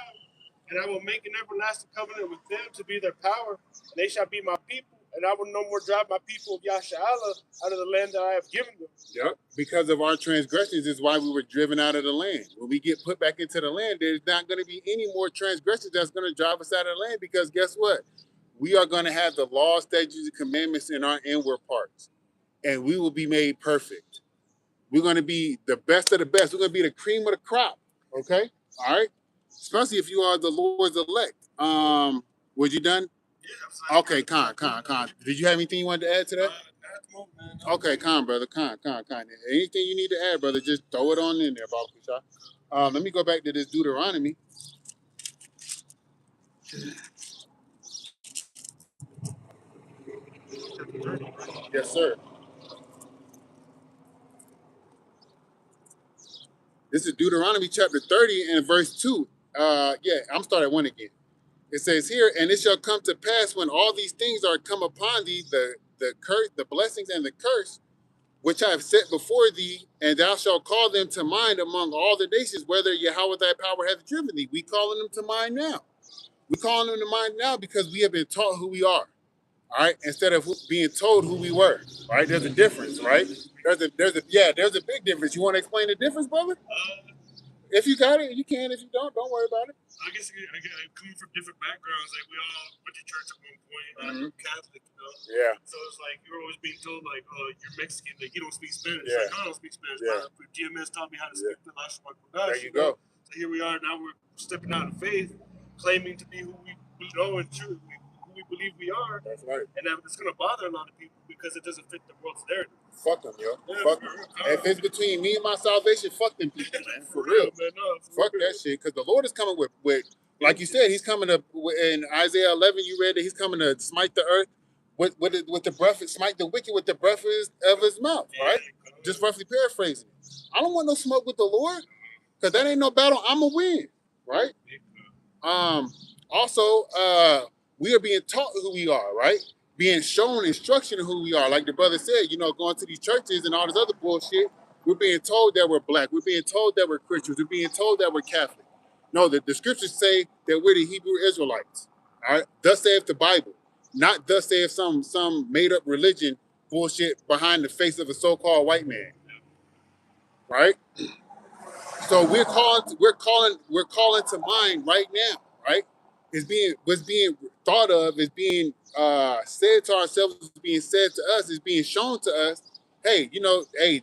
And I will make an everlasting covenant with them to be their power, and they shall be my people, and I will no more drive my people of Yasha'Allah out of the land that I have given them. Yep, because of our transgressions is why we were driven out of the land. When we get put back into the land, there's not going to be any more transgressions that's going to drive us out of the land, because guess what? We are going to have the law, statutes, and commandments in our inward parts, and we will be made perfect. We're going to be the best of the best. We're going to be the cream of the crop, okay? All right? Especially if you are the Lord's elect. Was you done? Yeah, Okay, Con. Did you have anything you wanted to add to that? Not at the moment, man. No. Okay, Con, brother. Con. Anything you need to add, brother, just throw it on in there, Baba Kusha. Let me go back to this Deuteronomy. Chapter 30, right? Yes, sir. This is Deuteronomy chapter 30 and verse 2. I'm starting at 1 again. It says here, and it shall come to pass when all these things are come upon thee, the curse, the blessings and the curse, which I have set before thee, and thou shalt call them to mind among all the nations, whether Yahweh thy power hath driven thee. We calling them to mind now. We calling them to mind now because we have been taught who we are. All right, instead of being told who we were. All right, there's a difference, right? There's a big difference. You want to explain the difference, brother? If you got it, you can. If you don't worry about it. I guess I'm coming from different backgrounds. Like we all went to church at one point. I'm Catholic, you know. Yeah. So it's like you're always being told like, oh, you're Mexican, like you don't speak Spanish. Yeah. Like, no, I don't speak Spanish. Yeah. But GMS taught me how to Yeah. speak the last one. There you go. So here we are. Now we're stepping out of faith, claiming to be who we know and true, who we believe we are. That's right. And it's going to bother a lot of people because it doesn't fit the world's narrative. Fuck them, yo. Yeah, Fuck them. If it's between me and my salvation, fuck them people, man. For real. Man, no, Fuck that shit. Because the Lord is coming with, like you said, he's coming to, in Isaiah 11, you read that he's coming to smite the earth with the breath, smite the wicked with the breath of his mouth, right? Just roughly paraphrasing. I don't want no smoke with the Lord because that ain't no battle I'm going to win, right? Also, we are being taught who we are, right? Being shown instruction of who we are. Like the brother said, going to these churches and all this other bullshit, we're being told that we're black. We're being told that we're Christians. We're being told that we're Catholic. No, the scriptures say that we're the Hebrew Israelites. All right? Thus saith the Bible. Not thus saith some made-up religion bullshit behind the face of a so-called white man. Right? So we're calling to mind right now, right? What's being thought of is being said to ourselves, is being said to us, is being shown to us. Hey,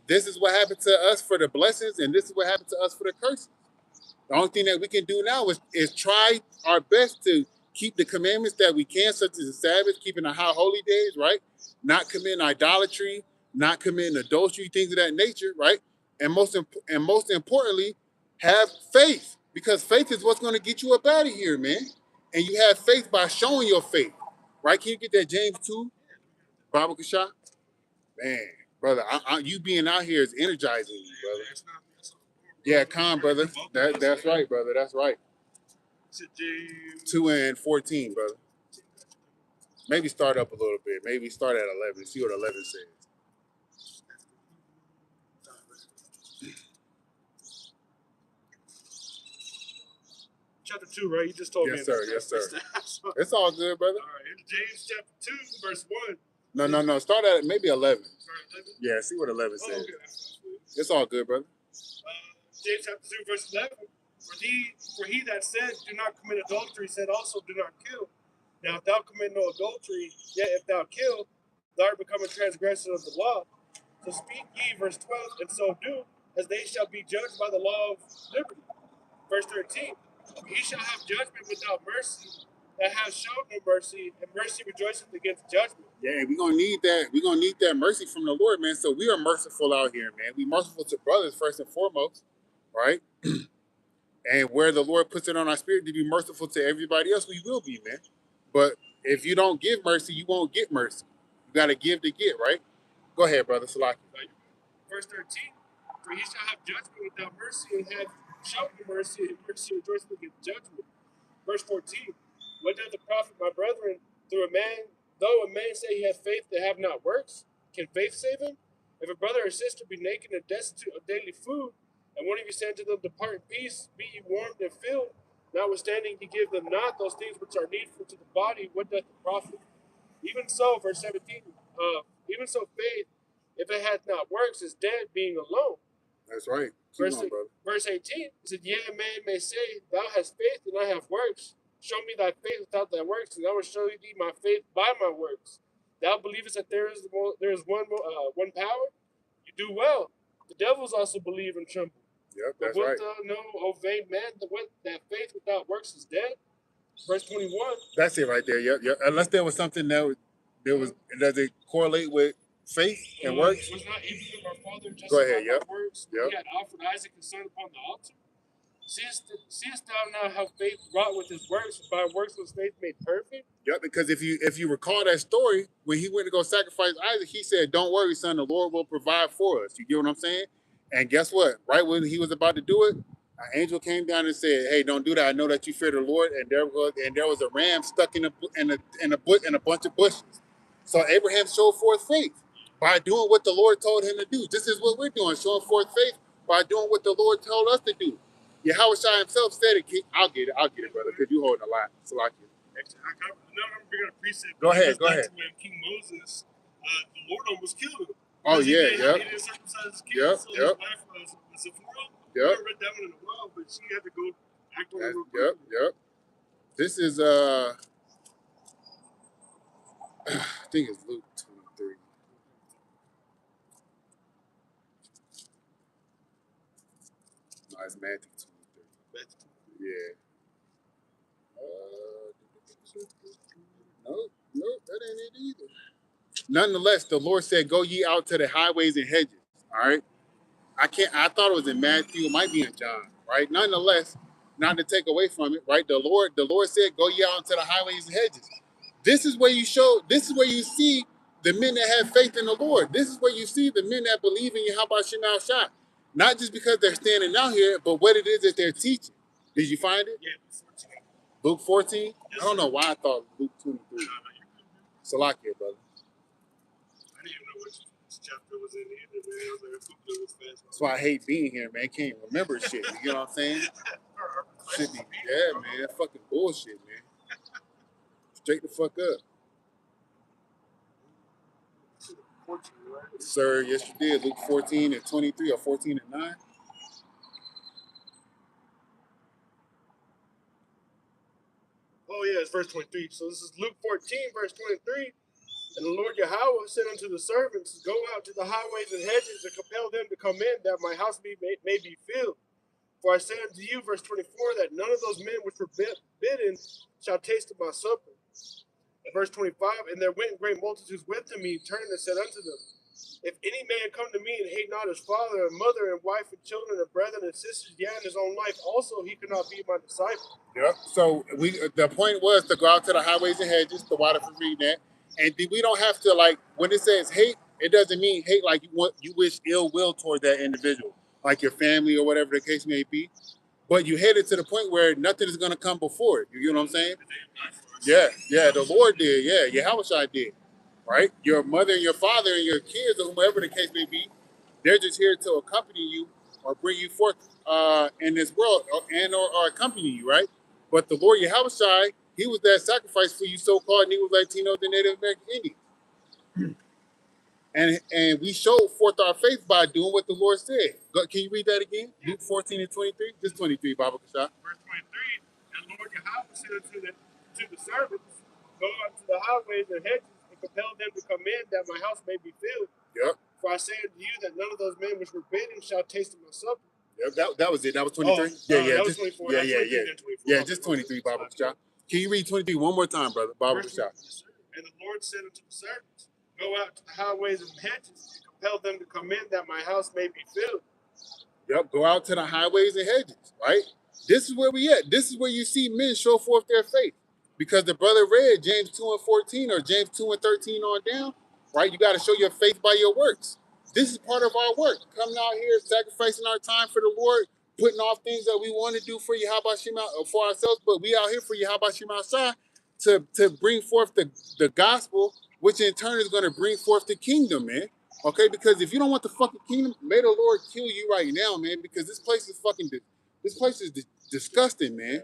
this is what happened to us for the blessings, and this is what happened to us for the curses. The only thing that we can do now is try our best to keep the commandments that we can, such as the Sabbath, keeping the high holy days, right? Not committing idolatry, not committing adultery, things of that nature, right? And most importantly, have faith, because faith is what's going to get you up out of here, man. And you have faith by showing your faith, right? Can you get that James 2, Baba Kasha? Man, brother, you being out here is energizing me, brother. Yeah, Con, brother. That's right, brother. That's right. 2 and 14, brother. Maybe start up a little bit. Maybe start at 11. See what 11 says. Chapter 2, right? You just told me. Yes, sir. It's all good, brother. All right. Here's James chapter 2, verse 1. No. Start at maybe 11. Start at 11? Yeah, see what 11 says. Okay. It's all good, brother. James chapter 2, verse 11. For he that said, do not commit adultery, said also, do not kill. Now, if thou commit no adultery, yet if thou kill, thou art become a transgressor of the law. So speak ye, verse 12, and so do, as they shall be judged by the law of liberty. Verse 13. Ye shall have judgment without mercy, that have shown no mercy, and mercy rejoiceth against judgment. Yeah, we're gonna need that. We're gonna need that mercy from the Lord, man. So we are merciful out here, man. We merciful to brothers first and foremost, right? And where the Lord puts it on our spirit to be merciful to everybody else, we will be, man. But if you don't give mercy, you won't get mercy. You gotta give to get, right? Go ahead, brother Salaki. Verse 13. For he shall have judgment without mercy, and have shown no mercy, and mercy rejoiceth against judgment. Verse 14. What doth it profit, my brethren, though a man say he hath faith that have not works? Can faith save him? If a brother or sister be naked and destitute of daily food, and one of you say to them, depart in peace, be ye warmed and filled, notwithstanding ye give them not those things which are needful to the body, what doth it profit? Even so, verse 17, even so faith, if it hath not works, is dead, being alone. That's right. Verse 18, it said, yea, a man may say, thou hast faith and I have works. Show me thy faith without thy works, and I will show thee my faith by my works. Thou believest that there is one power? You do well. The devils also believe and tremble. Yep, But that's wilt right. thou know, O vain man, that faith without works is dead? verse 21. That's it right there. Yep, yep. Unless there was something that does it correlate with faith and works? Was not Abraham our father Go justified ahead. Yep. by works? Yep. He had offered Isaac his son upon the altar. Seest thou now how faith wrought with his works? By works was faith made perfect? Yep, because if you recall that story, when he went to go sacrifice Isaac, he said, "Don't worry, son, the Lord will provide for us." You get what I'm saying? And guess what? Right when he was about to do it, an angel came down and said, "Hey, don't do that. I know that you fear the Lord." And there was a ram stuck in a bunch of bushes. So Abraham showed forth faith by doing what the Lord told him to do. This is what we're doing, showing forth faith by doing what the Lord told us to do. Yahweh Shai himself said it. I'll get it, brother, because you holding a lot. So like it. Actually, I'm bringing a precept. Go ahead. When King Moses, the Lord almost killed him. Oh yeah, he didn't circumcise his kids. Yep, So yep. his wife was Zipporah. Yep. I haven't read that one in a while, but she had to go act on it real quick. Yep. This is I think it's Luke 23. No, it's Matthew 23. Yeah. Nope, that ain't it either. Nonetheless, the Lord said, "Go ye out to the highways and hedges." All right. I thought it was in Matthew. It might be in John. Right. Nonetheless, not to take away from it. Right. The Lord said, "Go ye out into the highways and hedges." This is where you see the men that have faith in the Lord. This is where you see the men that believe in Yahweh Shema Shah. Not just because they're standing out here, but what it is that they're teaching. Did you find it? Yeah, Luke 14? I don't know why I thought Luke 23. Salakia, brother. I didn't even know which chapter was in either, man. I was like, it was fast. That's why I hate being here, man. Can't remember shit. You know what I'm saying? Yeah, man. Fucking bullshit, man. Straight the fuck up. 14, right? Sir, yes you did. Luke 14 and 23 or 14 and 9. Oh yeah, it's verse 23. So this is Luke 14, verse 23. And the Lord Yahweh said unto the servants, "Go out to the highways and hedges and compel them to come in, that my house may be filled. For I say unto you," verse 24, "that none of those men which were bidden shall taste of my supper." And verse 25, "And there went great multitudes with him. He turned and said unto them, If any man come to me and hate not his father and mother and wife and children and brethren and sisters, yea, and his own life also, he cannot be my disciple." Yep. So the point was to go out to the highways and hedges. The water for reading that, and we don't have to, like, when it says hate, it doesn't mean hate like you wish ill will toward that individual, like your family or whatever the case may be. But you hate it to the point where nothing is going to come before it. You know what I'm saying? Yeah. The Lord did. Yeah, Yahweh Shai did. Right? Your mother and your father and your kids or whoever the case may be, they're just here to accompany you or bring you forth in this world or accompany you, right? But the Lord Yahweh Shai, he was that sacrifice for you so-called Negro, Latinos, and Native American Indians. And we showed forth our faith by doing what the Lord said. Can you read that again? Luke 14 and 23? Just 23, Baba Kasha. Verse 23, "And the Lord Yahweh said to the servants, Go out to the highways and hedges and compel them to come in, that my house may be filled. Yep. For I say unto you that none of those men which were bidden shall taste of my supper." Yep, that was it. That was 23? That was 24. Yeah, That's 23, then 24. Yeah, just 23, Baba Kasha. Can you read 23 one more time, brother? Baba Kasha. "And the Lord said unto the servants, Go out to the highways and hedges and compel them to come in, that my house may be filled." Yep, go out to the highways and hedges, right? This is where we at. This is where you see men show forth their faith. Because the brother read James 2 and 14 or James 2 and 13 on down, right? You got to show your faith by your works. This is part of our work. Coming out here, sacrificing our time for the Lord, putting off things that we want to do for Yahweh Shema for ourselves, but we out here for Yahweh Shema Shah to bring forth the gospel, which in turn is going to bring forth the kingdom, man. Okay, because if you don't want the fucking kingdom, may the Lord kill you right now, man, because this place is disgusting, man.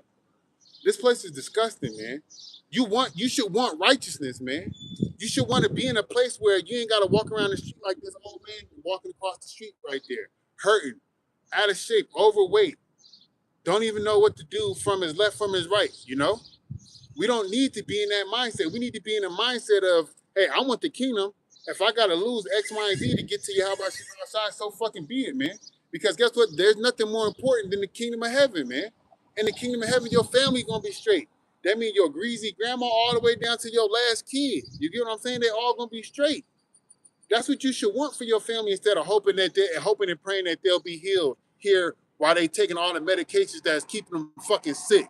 This place is disgusting, man. You should want righteousness, man. You should want to be in a place where you ain't got to walk around the street like this old man walking across the street right there, hurting, out of shape, overweight, don't even know what to do from his left, from his right, you know? We don't need to be in that mindset. We need to be in a mindset of, hey, I want the kingdom. If I got to lose X, Y, and Z to get to Yahweh Shai, so fucking be it, man. Because guess what? There's nothing more important than the kingdom of heaven, man. In the kingdom of heaven, your family gonna be straight. That means your greasy grandma all the way down to your last kid. You get what I'm saying? They all gonna be straight. That's what you should want for your family instead of hoping and praying that they'll be healed here while they taking all the medications that's keeping them fucking sick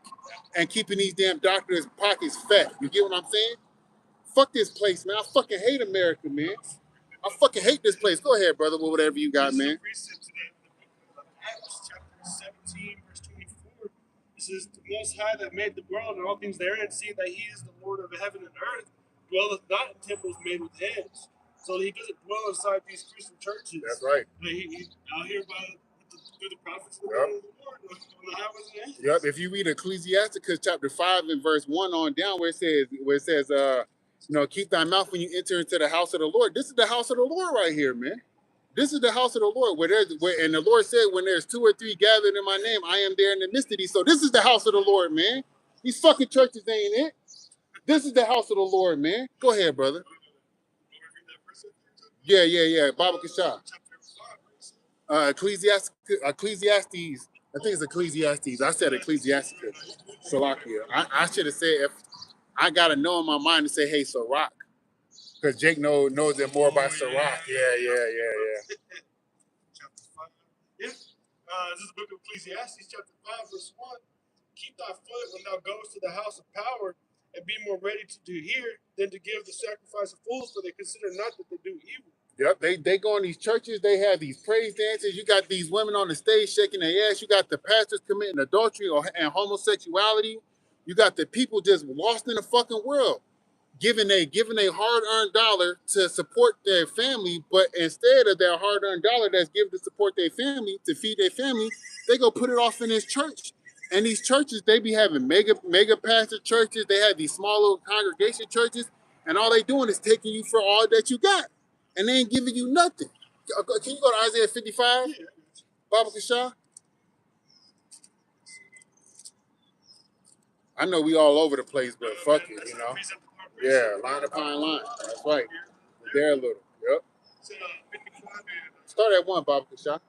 and keeping these damn doctors' pockets fat. You get what I'm saying? Fuck this place, man. I fucking hate America, man. I fucking hate this place. Go ahead, brother, with whatever you got, man. Acts chapter 17, verse 24. It says, the Most High that made the world and all things therein, seeing that He is the Lord of heaven and earth, dwelleth not in temples made with hands. So He doesn't dwell inside these Christian churches. That's right. He's out here through the prophets of the Lord on the highways and hedges. Yep. If you read Ecclesiasticus chapter 5 and verse 1 on down, where it says, keep thy mouth when you enter into the house of the Lord. This is the house of the Lord right here, man. This is the house of the Lord, and the Lord said, when there's 2 or 3 gathered in my name, I am there in the midst of these. So this is the house of the Lord, man. These fucking churches ain't it. This is the house of the Lord, man. Go ahead, brother. Yeah. Baba Kashah. Ecclesiastes. I think it's Ecclesiastes. I said Ecclesiasticus. Salakia. I should have said, if I got to know in my mind to say, hey, Sirach. Because Jake knows it more about Sirach. Yeah. Chapter 5. Yeah. This is the book of Ecclesiastes, chapter 5, verse 1. Keep thy foot when thou goest to the house of power, and be more ready to hear than to give the sacrifice of fools, for they consider not that they do evil. Yep, they go in these churches, they have these praise dances. You got these women on the stage shaking their ass. You got the pastors committing adultery and homosexuality. You got the people just lost in the fucking world, giving a hard-earned dollar to support their family, but instead of their hard-earned dollar that's given to support their family, to feed their family, they go put it off in this church. And these churches, they be having mega pastor churches. They have these small little congregation churches, and all they doing is taking you for all that you got. And they ain't giving you nothing. Can you go to Isaiah 55, Baba Kashah? I know we all over the place, but fuck it, you know. Yeah, line upon line. That's right. We're there a little. Yep. Start at 1, Baba Kashah.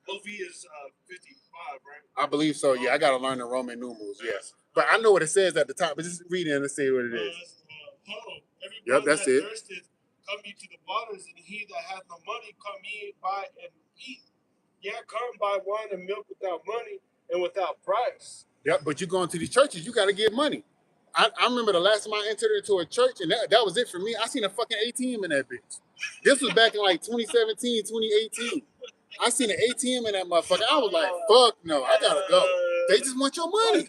LV is 55, right? I believe so. Yeah, I gotta learn the Roman numerals. Yes, but I know what it says at the top. But just read it and say what it is. Yep, that's it. Thirsted, come ye to the waters, and he that hath no money, come ye buy and eat. Yeah, come buy wine and milk without money and without price. Yep, but you go into these churches, you got to get money. I remember the last time I entered into a church, and that was it for me. I seen a fucking ATM in that bitch. This was back in like 2017, 2018. I seen an ATM in that motherfucker. I was like, fuck no, I gotta go. They just want your money.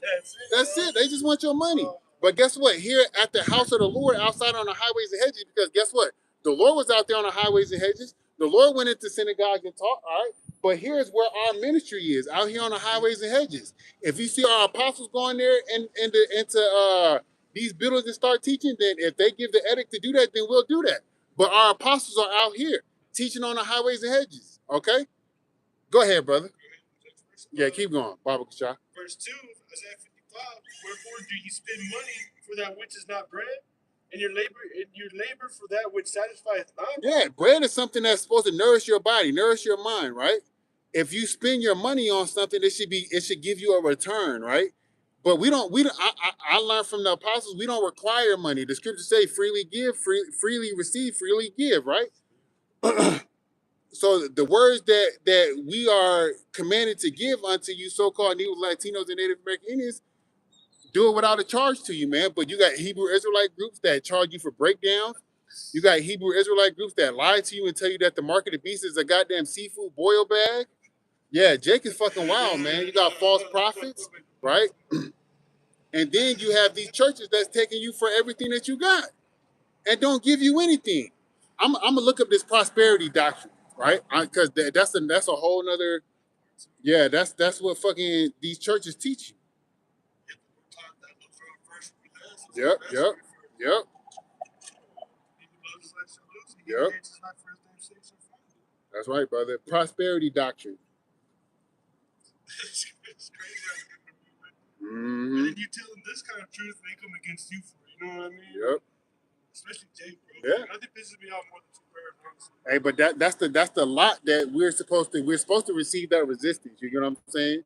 That's it. They just want your money. But guess what? Here at the house of the Lord, outside on the highways and hedges, because guess what? The Lord was out there on the highways and hedges. The Lord went into synagogues and taught, all right? But here's where our ministry is, out here on the highways and hedges. If you see our apostles going there into these buildings and start teaching, then if they give the edict to do that, then we'll do that. But our apostles are out here teaching on the highways and hedges, okay? Go ahead, brother. Yeah, keep going, Baba Kashah. Verse 2, Isaiah 55, wherefore do ye spend money for that which is not bread, and your labor for that which satisfieth not? Yeah, bread is something that's supposed to nourish your body, nourish your mind, right? If you spend your money on something, it should give you a return, right? But I learned from the apostles, we don't require money. The scriptures say freely give, freely receive, freely give, right? So the words that we are commanded to give unto you, so-called Negro, Latinos, and Native American Indians, do it without a charge to you, man. But you got Hebrew Israelite groups that charge you for breakdowns. You got Hebrew Israelite groups that lie to you and tell you that the mark of the beast is a goddamn seafood boil bag. Yeah, Jake is fucking wild, man. You got false prophets, right? And then you have these churches that's taking you for everything that you got and don't give you anything. I'm gonna look up this prosperity doctrine, right? Because that's a whole nother. Yeah, that's what fucking these churches teach you. Yep. That's right, brother. Prosperity doctrine. It's crazy. Mm-hmm. And then you tell them this kind of truth, they come against you for it. You know what I mean? Yep. Especially Jake, bro. Yeah. I think pisses me off more than 2 paragraphs. Hey, but that's the lot that we're supposed to receive that resistance. You know what I'm saying?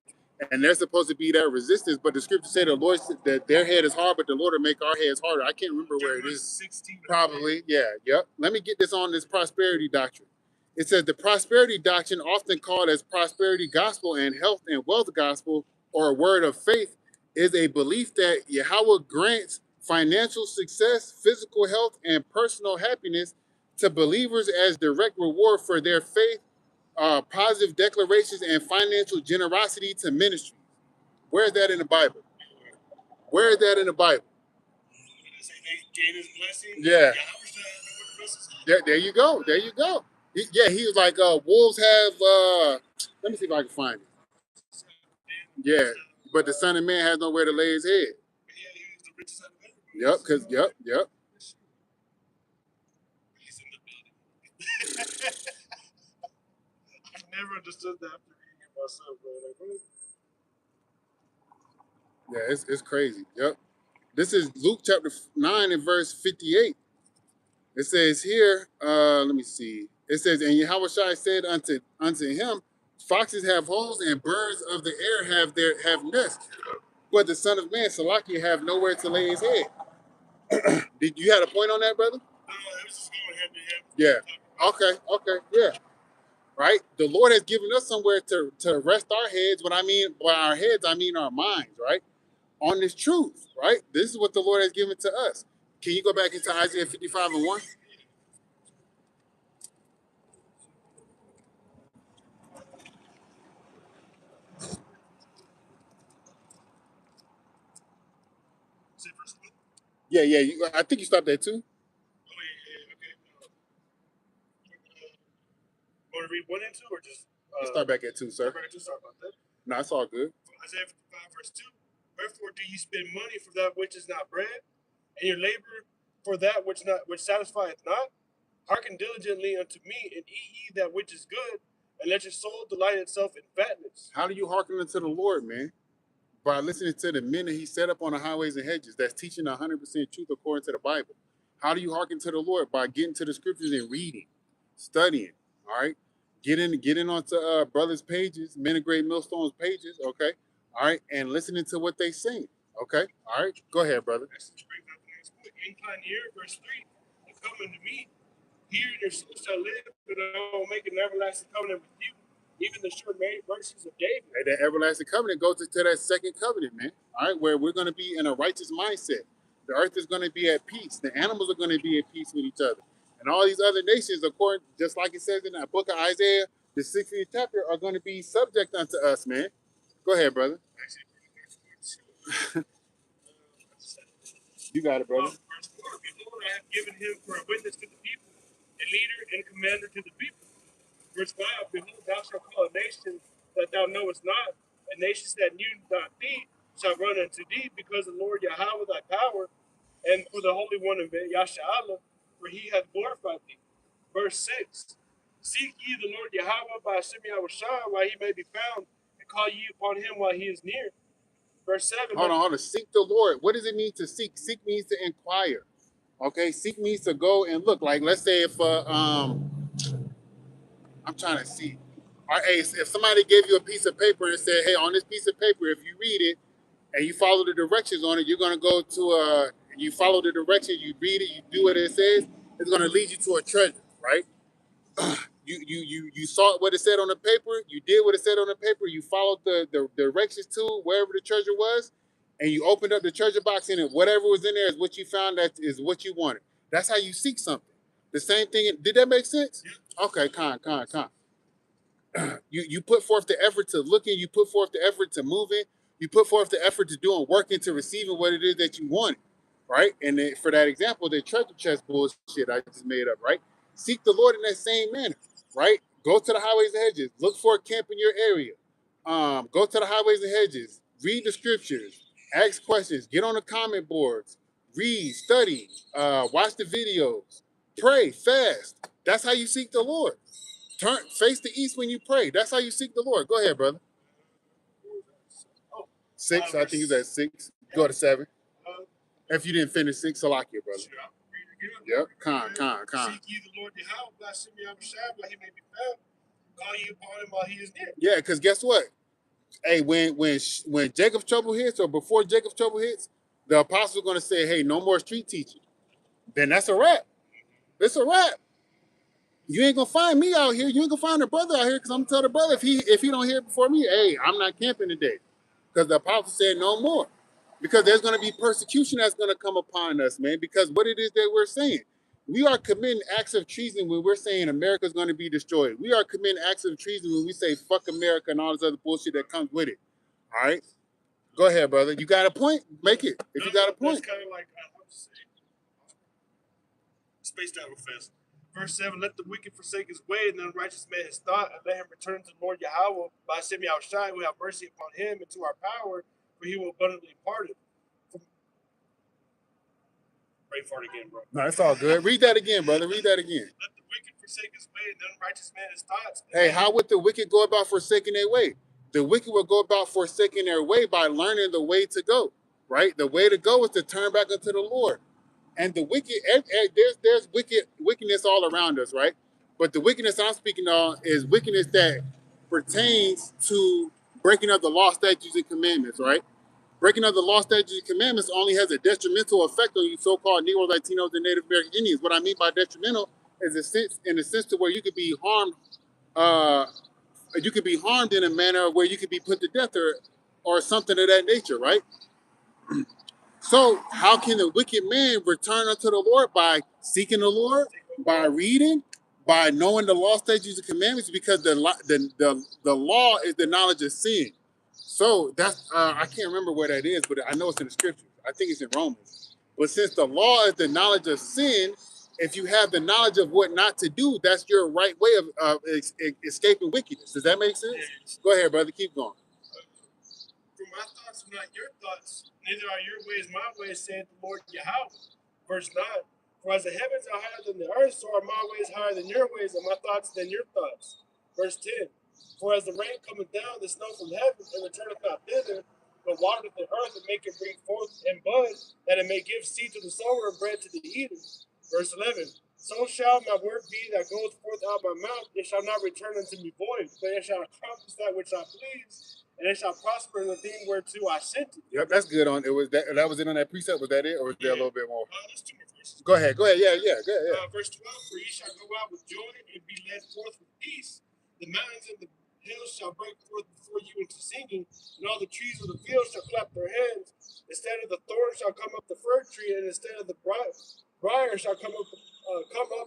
And they're supposed to be that resistance, but the scripture say the Lord said that their head is hard, but the Lord will make our heads harder. I can't remember where it is. 16. Probably, yeah, yep. Let me get this on this prosperity doctrine. It says the prosperity doctrine, often called as prosperity gospel and health and wealth gospel, or a word of faith, is a belief that Yahweh grants financial success, physical health, and personal happiness to believers as direct reward for their faith, positive declarations, and financial generosity to ministry. Where is that in the Bible? Where is that in the Bible? Yeah. There you go. There you go. He was like, wolves have, let me see if I can find it. Yeah, but the Son of Man has nowhere to lay his head. Yep, yep. I never understood that after reading it myself, bro. Like, what? Yeah, it's crazy. Yep. This is Luke chapter 9 and verse 58. It says here, let me see. It says, and Yahushua said unto him, foxes have holes and birds of the air have nests, but the Son of Man, Salakia, have nowhere to lay his head. Did you have a point on that, brother? No, it was just going hand to hand. Yeah. Okay. Yeah. Right? The Lord has given us somewhere to rest our heads. What I mean by our heads, I mean our minds, right? On this truth, right? This is what the Lord has given to us. Can you go back into Isaiah 55 and 1? Yeah. I think you stopped there too. Oh, yeah, okay. Want to read 1 and 2 or just... Start back at 2, sir. Sorry about that. No, it's all good. Isaiah 55 verse 2. Wherefore do ye spend money for that which is not bread, and your labor for that which satisfieth not? Hearken diligently unto me, and eat ye that which is good, and let your soul delight itself in fatness. How do you hearken unto the Lord, man? By listening to the men that he set up on the highways and hedges that's teaching 100% truth according to the Bible. How do you hearken to the Lord? By getting to the scriptures and reading, studying, all right? Getting onto brothers' pages, Men of Great Millstones pages, okay? All right, and listening to what they sing, okay? All right, go ahead, brother. Incline ear, verse 3, and come unto me, here your soul shall live, and I will make an everlasting covenant with you, even the sure mercies of David. Hey, that everlasting covenant goes into that second covenant, man. All right, where we're going to be in a righteous mindset. The earth is going to be at peace. The animals are going to be at peace with each other. And all these other nations, according, just like it says in that book of Isaiah, the 60th chapter, are going to be subject unto us, man. Go ahead, brother. You got it, brother. Verse 4, behold, I have given him for a witness to the people, a leader and commander to the people. Verse 5, behold, thou shalt call a nation that thou knowest not, and nations that knew not thee shall run unto thee, because the Lord Yahweh thy power, and for the Holy One of Yasha'Allah, for he hath glorified thee. Verse 6, seek ye the Lord Yahweh by Hashem Yahushua, while he may be found, and call ye upon him while he is near. Verse 7. Hold on. Seek the Lord. What does it mean to seek? Seek means to inquire. Okay, seek means to go and look. Like, let's say if I'm trying to see. All right, hey, if somebody gave you a piece of paper and said, hey, on this piece of paper, if you read it and you follow the directions on it, you're gonna go to you follow the directions, you read it, you do what it says, it's gonna lead you to a treasure, right? You saw what it said on the paper, you did what it said on the paper, you followed the directions to wherever the treasure was, and you opened up the treasure box in it. Whatever was in there is what you found, that is what you wanted. That's how you seek something. The same thing. Did that make sense? Okay, con. You put forth the effort to looking, you put forth the effort to moving, you put forth the effort to doing, working, to receiving what it is that you want, right? And then for that example, the treasure chest bullshit I just made up, right? Seek the Lord in that same manner, right? Go to the highways and hedges, look for a camp in your area. Go to the highways and hedges, read the scriptures, ask questions, get on the comment boards, read, study, watch the videos, pray, fast. That's how you seek the Lord. Face the east when you pray. That's how you seek the Lord. Go ahead, brother. 6, I think he's at 6. Go to 7. If you didn't finish 6, Salakia, brother. Yep, con. Seek ye the Lord Yahweh, bless him, Yahushua, while he may be found. Call ye upon him while he is near. Yeah, because guess what? Hey, when Jacob's trouble hits, or before Jacob's trouble hits, the apostles are going to say, "Hey, no more street teaching." Then that's a wrap. It's a wrap. You ain't gonna find me out here. You ain't gonna find a brother out here, because I'm gonna tell the brother, if he don't hear it before me, hey, I'm not camping today, because the apostle said no more. Because there's gonna be persecution that's gonna come upon us, man. Because what it is that we're saying, we are committing acts of treason when we're saying America's gonna be destroyed. We are committing acts of treason when we say fuck America and all this other bullshit that comes with it. All right, go ahead, brother. You got a point? Make it. If you got a point. That's kind of like I'm just saying. Spaced out real fast. Verse 7, let the wicked forsake his way, and the unrighteous man his thought, and let him return to the Lord Yahweh by Semi Shai, who have mercy upon him and to our power, for he will abundantly pardon. Pray for it again, bro. No, it's all good. Read that again, brother. Read that again. Let the wicked forsake his way, and the unrighteous man his thoughts. Hey, how would the wicked go about forsaking their way? The wicked will go about forsaking their way by learning the way to go, right? The way to go is to turn back unto the Lord. And the wicked, there's wickedness all around us, right? But the wickedness I'm speaking of is wickedness that pertains to breaking of the law, statutes, and commandments, right? Breaking of the law, statutes, and commandments only has a detrimental effect on you so-called Negroes, Latinos, and Native American Indians. What I mean by detrimental is in the sense to where you could be harmed, in a manner where you could be put to death, or something of that nature, right? So how can the wicked man return unto the Lord? By seeking the Lord, by reading, by knowing the law, statutes, and commandments, because the law is the knowledge of sin. So that's I can't remember where that is, but I know it's in the scriptures. I think it's in Romans. But since the law is the knowledge of sin, if you have the knowledge of what not to do, that's your right way of escaping wickedness. Does that make sense? Yes. Go ahead, brother. Keep going. For my thoughts are not your thoughts, neither are your ways my ways, saith the Lord Yahweh. Verse 9, for as the heavens are higher than the earth, so are my ways higher than your ways, and my thoughts than your thoughts. Verse 10, for as the rain cometh down, the snow from heaven, and returneth not thither, but watereth the earth, and maketh bring forth and bud, that it may give seed to the sower and bread to the eater. Verse 11, so shall my word be that goeth forth out of my mouth, it shall not return unto me void, but it shall accomplish that which I please, and it shall prosper in the thing whereto I sent it. Yep, that's good. On it was that was it on that precept. Was that it, or was there a little bit more? There's two more verses. Go ahead. Yeah. Go ahead. Verse 12, for ye shall go out with joy and be led forth with peace. The mountains and the hills shall break forth before you into singing, and all the trees of the field shall clap their hands. Instead of the thorn shall come up the fir tree, and instead of the briar shall come up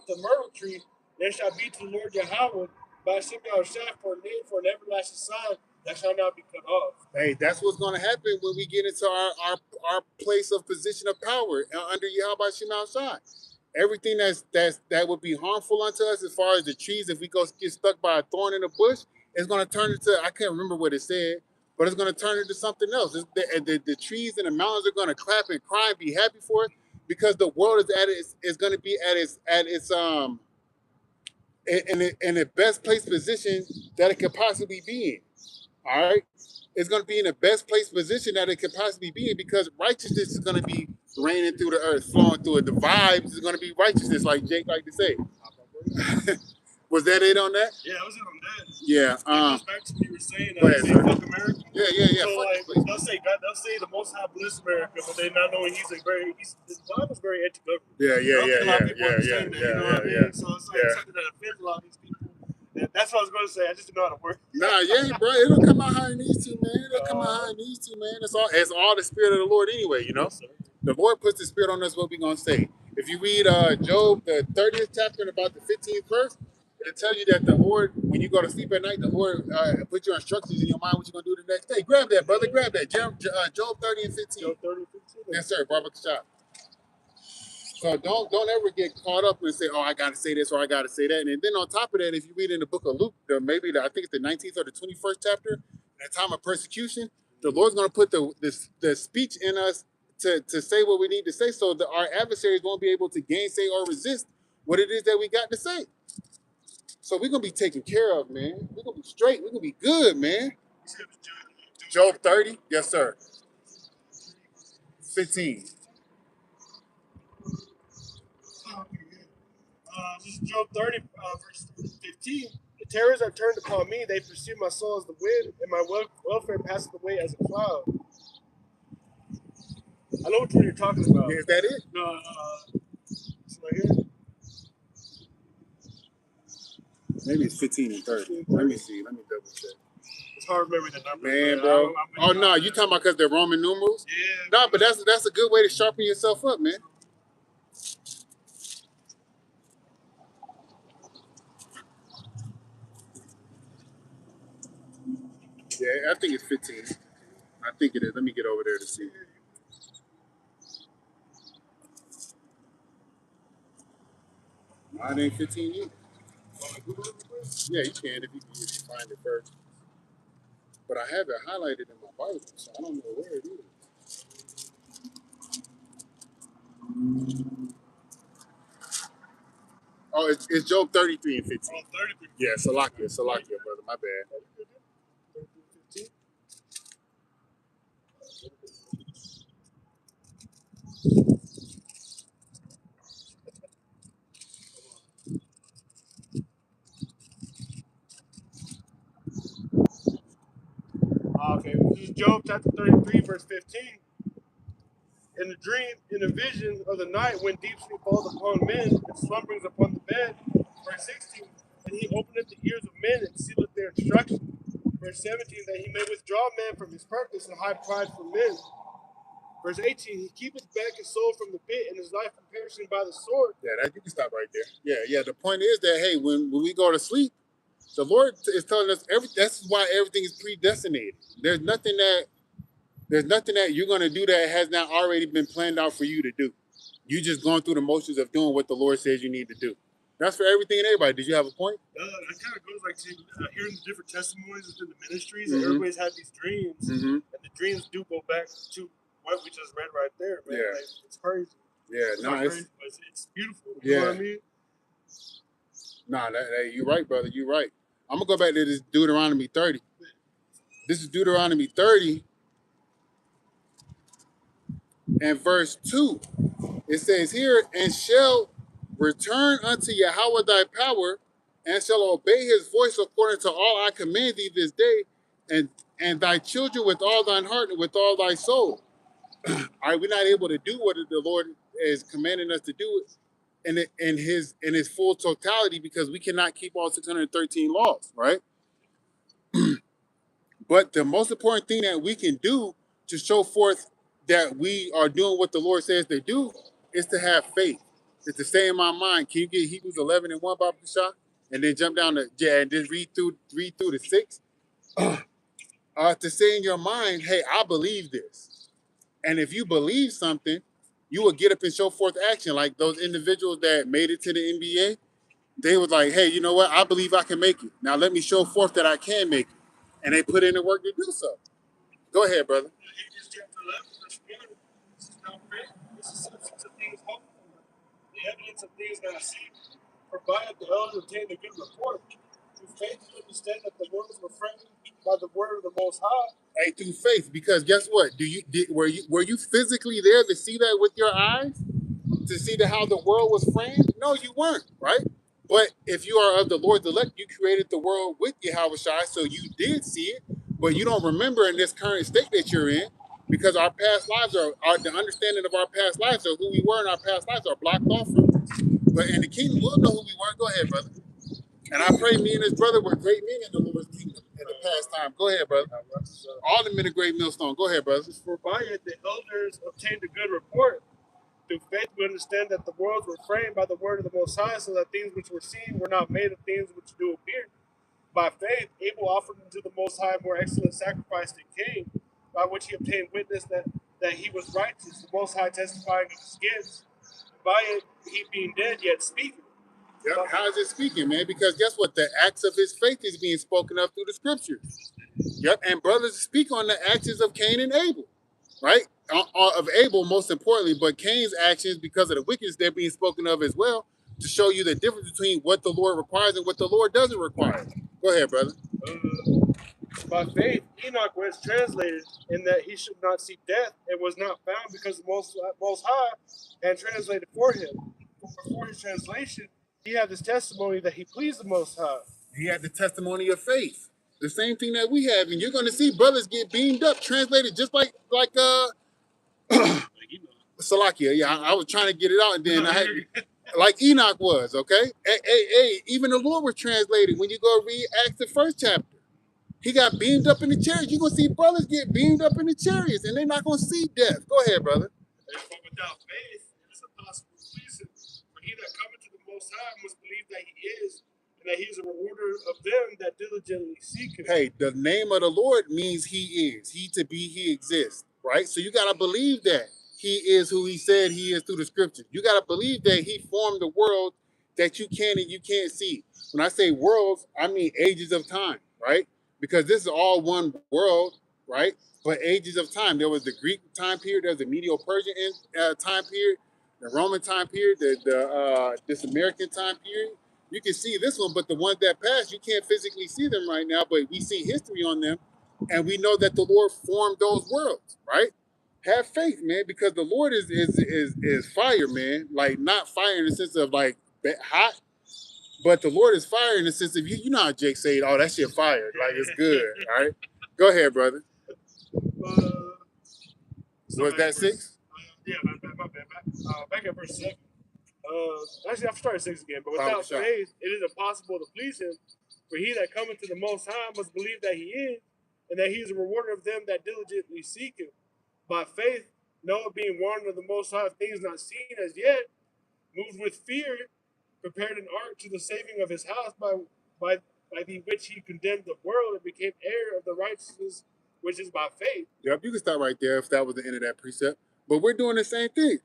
the myrtle tree. There shall be to the Lord Yahweh by Simeon Shaph for a name, for an everlasting sign that shall not be cut off. Hey, that's what's going to happen when we get into our place of position of power under Yahweh Shema Shai. Everything that would be harmful unto us, as far as the trees, if we get stuck by a thorn in a bush, it's going to turn into, I can't remember what it said, but it's going to turn into something else. The trees and the mountains are going to clap and cry and be happy for it, because the world is going to be at its in the best place position that it could possibly be in. All right, it's going to be in the best place position that it could possibly be in, because righteousness is going to be raining through the earth, flowing through it. The vibes is going to be righteousness, like Jake like to say. Was that it on that? Yeah, I was in on that. Yeah. It goes back to what you were saying. Go ahead, Say sir. fuck America. Yeah. So Fuck like this place. they'll say the Most High bless America, but they not knowing his Bible's very anti-government. Yeah. I don't think a lot of people understand that. You know what I mean? Yeah. So it's like something that offends a lot of these people. And that's what I was going to say. I just didn't know how to work. Nah, yeah, bro. It'll come out how it needs to, man. It'll come out how it needs to, man. It's all the spirit of the Lord anyway, you know? Yes, sir. The Lord puts the spirit on us, what we going to say. If you read Job, the 30th chapter, and about the 15th verse, it'll tell you that the Lord, when you go to sleep at night, the Lord put your instructions in your mind what you're going to do the next day. Grab that, brother. Grab that. Job 30 and 15. Job 30 and 15. Yes, sir. Barbara Shop. So don't ever get caught up and say, oh, I gotta say this or I gotta say that. And then on top of that, if you read in the book of Luke, I think it's the 19th or the 21st chapter, in the time of persecution, the Lord's gonna put the speech in us to say what we need to say, so that our adversaries won't be able to gainsay or resist what it is that we got to say. So we're gonna be taken care of, man. We're gonna be straight. We're gonna be good, man. Job 30, yes, sir. 15. This is Job 30, verse 15. It terrors are turned upon me. They pursue my soul as the wind, and my welfare passes away as a cloud. I know what you're talking about. Is that it? No, it's right here. Maybe it's 15 and 30. Let me see. Let me double check. It's hard to remember the numbers. Man, bro. Oh, no, you talking about because they're Roman numerals? Yeah. No, but that's a good way to sharpen yourself up, man. Yeah, I think it's 15. I think it is. Let me get over there to see. No, it ain't 15 either. Yeah, you can if you find it first. But I have it highlighted in my Bible, so I don't know where it is. Oh, it's Job 33 and 15. Oh, 33. Yeah, Salakia, brother. My bad. 15. Okay, this is Job chapter 33, verse 15. In the dream, in a vision of the night, when deep sleep falls upon men and slumberings upon the bed. Verse 16, and he openeth the ears of men and sealeth their instruction. Verse 17, that he may withdraw man from his purpose and hide pride from men. Verse 18, he keepeth back his soul from the pit and his life from perishing by the sword. Yeah, you can stop right there. Yeah. The point is that, hey, when we go to sleep, the Lord is telling us that's why everything is predestinated. There's nothing that you're going to do that has not already been planned out for you to do. You just going through the motions of doing what the Lord says you need to do. That's for everything and everybody. Did you have a point? It kind of goes like to hearing the different testimonies within the ministries, and everybody's had these dreams, and the dreams do go back to what we just read right there, man. Yeah. Like, it's crazy. Yeah, It's no, not crazy, but it's beautiful. You Yeah. know what I mean? Nah, you're right, brother. You're right. I'm going to go back to this Deuteronomy 30. This is Deuteronomy 30 and verse 2. It says here, and shall return unto Yahweh thy power, and shall obey his voice according to all I command thee this day, and thy children with all thine heart and with all thy soul. Are we not able to do what the Lord is commanding us to do in his full totality, because we cannot keep all 613 laws, right? But the most important thing that we can do to show forth that we are doing what the Lord says to do is to have faith. It's to stay in my mind. Can you get Hebrews 11 and 1, Baba Shah? And then jump down to, and then read through the 6. To say in your mind, hey, I believe this. And if you believe something, you will get up and show forth action. Like those individuals that made it to the NBA, they was like, hey, you know what? I believe I can make it. Now let me show forth that I can make it. And they put in the work to do so. Go ahead, brother. Hebrews chapter 11, verse 1. This is not faith. This is substance of things hoped for, the evidence of things not seen. For by it the elders obtained a good report. Through faith you understand that the worlds were framed by the word of the Most High. Hey, through faith, because guess what? Were you physically there to see that with your eyes? To see how the world was framed? No, you weren't, right? But if you are of the Lord's elect, you created the world with Yahweh Shai, so you did see it, but you don't remember in this current state that you're in, because our past lives are the understanding of our past lives, or who we were in our past lives, are blocked off from us. But in the kingdom, we'll know who we were. Go ahead, brother. And I pray me and his brother were great men in the Lord's kingdom in the past time. Go ahead, brother. All the men of great millstone. Go ahead, brother. For by it the elders obtained a good report. Through faith we understand that the worlds were framed by the word of the Most High, so that things which were seen were not made of things which do appear. By faith Abel offered unto the Most High a more excellent sacrifice than Cain, by which he obtained witness that he was righteous, the Most High testifying of his gifts. By it he being dead yet speaking. Yep. How is it speaking, man? Because guess what? The acts of his faith is being spoken of through the scriptures. Yep. And brothers speak on the actions of Cain and Abel, right? Of Abel, most importantly, but Cain's actions, because of the wickedness, they're being spoken of as well, to show you the difference between what the Lord requires and what the Lord doesn't require. Go ahead, brother. By faith, Enoch was translated in that he should not see death, and was not found because the Most High had translated for him. For before his translation, he had this testimony that he pleased the Most High. He had the testimony of faith. The same thing that we have. And you're going to see brothers get beamed up, translated just like Salakia. Yeah, I was trying to get it out, and then I had like Enoch was, okay? Hey, even the Lord was translated. When you go read Acts, the first chapter, he got beamed up in the chariots. You're going to see brothers get beamed up in the chariots, and they're not going to see death. Go ahead, brother. Therefore, without faith, it is impossible to please him. For he that cometh to the Most High must believe that he is, and that he is a rewarder of them that diligently seek him. Hey, the name of the Lord means he is. He to be, he exists, right? So you got to believe that he is who he said he is through the scriptures. You got to believe that he formed the world that you can and you can't see. When I say worlds, I mean ages of time, right? Because this is all one world, right? But ages of time. There was the Greek time period, there was the Medo-Persian time period, the Roman time period, this American time period. You can see this one, but the ones that passed, you can't physically see them right now, but we see history on them, and we know that the Lord formed those worlds, right? Have faith, man, because the Lord is fire, man. Like not fire in the sense of like hot, but the Lord is fire in the sense of you know how Jake said, "Oh, that shit fire, like it's good." All right, go ahead, brother. Was that 6? Yeah, my bad. Back at verse 7. Actually, I've started 6 again. But without faith, it is impossible to please him. For he that cometh to the Most High must believe that he is, and that he is a rewarder of them that diligently seek him. By faith, Noah, being warned of the Most High of things not seen as yet, moved with fear, prepared an ark to the saving of his house, by the which he condemned the world and became heir of the righteousness which is by faith. Yep, you can stop right there if that was the end of that precept. But we're doing the same thing.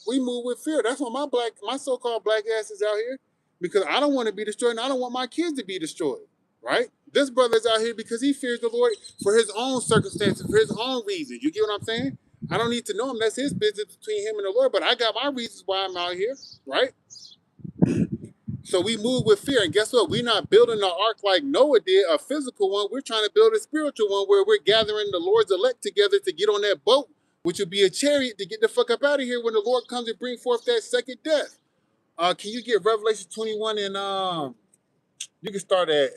We move with fear. That's why my so-called black ass is out here, because I don't want to be destroyed and I don't want my kids to be destroyed, right? This brother's out here because he fears the Lord for his own circumstances, for his own reasons. You get what I'm saying? I don't need to know him. That's his business between him and the Lord, but I got my reasons why I'm out here, right? So we move with fear, and guess what? We're not building an ark like Noah did, a physical one. We're trying to build a spiritual one where we're gathering the Lord's elect together to get on that boat, which would be a chariot to get the fuck up out of here when the Lord comes and bring forth that second death. Can you get Revelation 21 and you can start at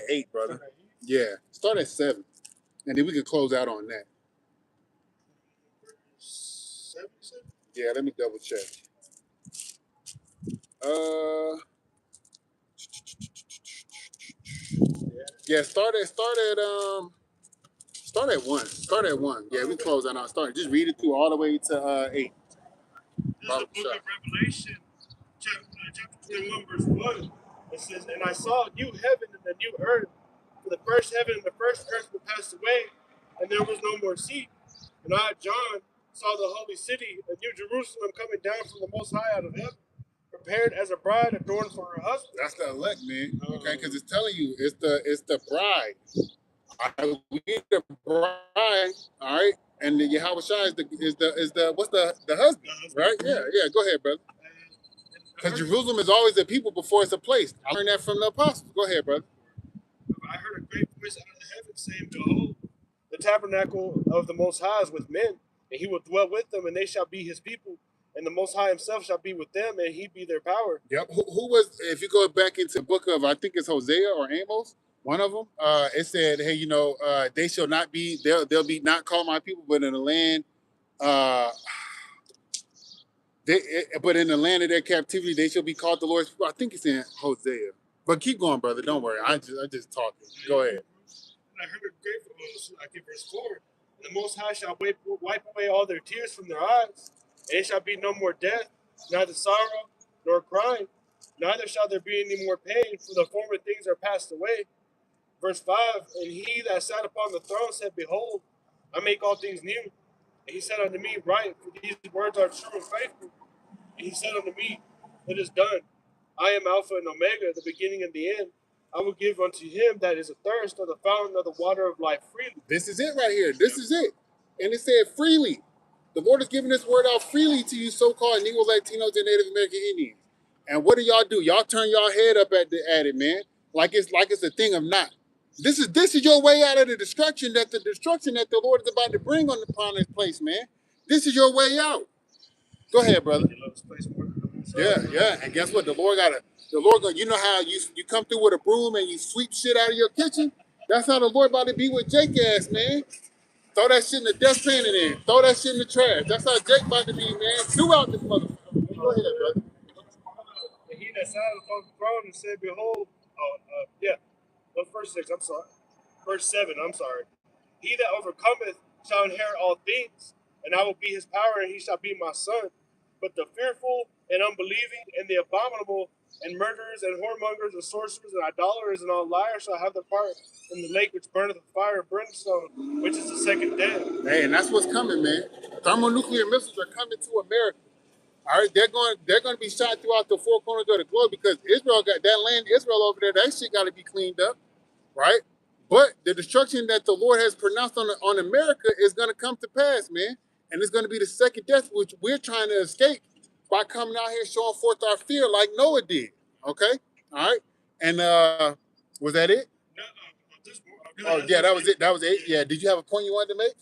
8, brother. Yeah, start at 7, and then we can close out on that. 7? Yeah, let me double check. Yeah, start at 1. Start at 1. Yeah, we close that out. Just read it through all the way to 8. This is the book of Revelation, chapter 21, verse 1. It says, "And I saw a new heaven and a new earth. For the first heaven and the first earth were passed away, and there was no more sea. And I, John, saw the holy city, a new Jerusalem, coming down from the Most High out of heaven, prepared as a bride adorned for her husband." That's the elect, man. Okay, because it's telling you it's the bride. We need the bride, all right, and the Yahweh Shai is the what's the husband, right? Yeah. Go ahead, brother. Because Jerusalem is always a people before it's a place. I learned that from the apostles. Go ahead, brother. I heard a great voice out of the heaven saying, "Behold, the tabernacle of the Most High is with men, and he will dwell with them, and they shall be his people. And the Most High himself shall be with them, and he be their power." Yep. Who was, if you go back into the book of, I think it's Hosea or Amos, one of them, it said, hey, they shall not be, they'll be not called my people, but in the land, but in the land of their captivity, they shall be called the Lord's people. I think it's in Hosea. But keep going, brother. Don't worry. I just talking. Go ahead. And I heard a great voice, like in verse 4. "The Most High shall wipe away all their tears from their eyes, and it shall be no more death, neither sorrow, nor crying, neither shall there be any more pain, for the former things are passed away." Verse 5, "And he that sat upon the throne said, Behold, I make all things new. And he said unto me, Write, for these words are true and faithful. And he said unto me, It is done. I am Alpha and Omega, the beginning and the end. I will give unto him that is athirst of the fountain of the water of life freely." This is it right here. This is it. And it said freely. The Lord is giving this word out freely to you so-called Negro, Latinos, and Native American Indians. And what do y'all do? Y'all turn y'all head up at it, man. Like it's a thing of not. This is your way out of the destruction that the Lord is about to bring upon this place, man. This is your way out. Go ahead, brother. He loves this place more than the Most High. Yeah. And guess what? The The Lord going, you know how you come through with a broom and you sweep shit out of your kitchen? That's how the Lord about to be with Jake ass, man. Throw that shit in the dustpan and then throw that shit in the trash. That's how Jake about to be, man. Do out this motherfucker. Go ahead, brother. And he that sat upon the throne and said, Behold, verse 6, I'm sorry. Verse 7, I'm sorry. He that overcometh shall inherit all things, and I will be his power, and he shall be my son. But the fearful and unbelieving, and the abominable, and murderers, and whoremongers, and sorcerers, and idolaters, and all liars shall have their part in the lake which burneth with fire and brimstone, which is the second death. Hey, and that's what's coming, man. Thermonuclear missiles are coming to America. All right, they're going to be shot throughout the four corners of the globe because Israel got that land, Israel over there. That shit got to be cleaned up, right? But the destruction that the Lord has pronounced on America is going to come to pass, man. And it's going to be the second death, which we're trying to escape by coming out here showing forth our fear like Noah did. Okay, all right. And was that it? Oh yeah, that was it. That was it. Yeah. Did you have a point you wanted to make?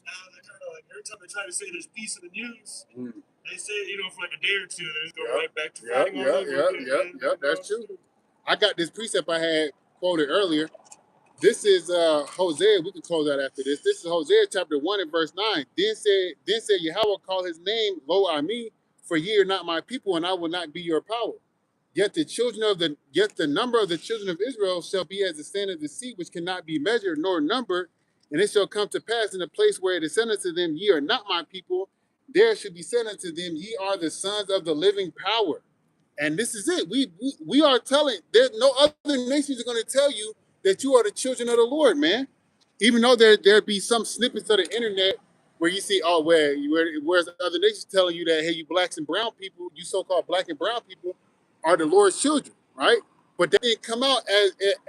Every time they try to say there's peace in the news, they say, for like a day or two, they just go right back to fighting all over. Yeah, that's true. I got this precept I had quoted earlier. This is Hosea. We can close out after this. This is Hosea chapter 1 and verse 9. Then said Yahweh, call his name Lo Ami, for ye are not my people, and I will not be your power. Yet the number of the children of Israel shall be as the sand of the sea, which cannot be measured nor numbered. And it shall come to pass in the place where it is said unto them, ye are not my people, there should be said unto them, ye are the sons of the living power. And this is it. We are telling, there no other nations are going to tell you that you are the children of the Lord, man. Even though there be some snippets of the internet where you see, where's the other nations telling you that, hey, you blacks and brown people, you so-called black and brown people are the Lord's children, right? But they didn't come out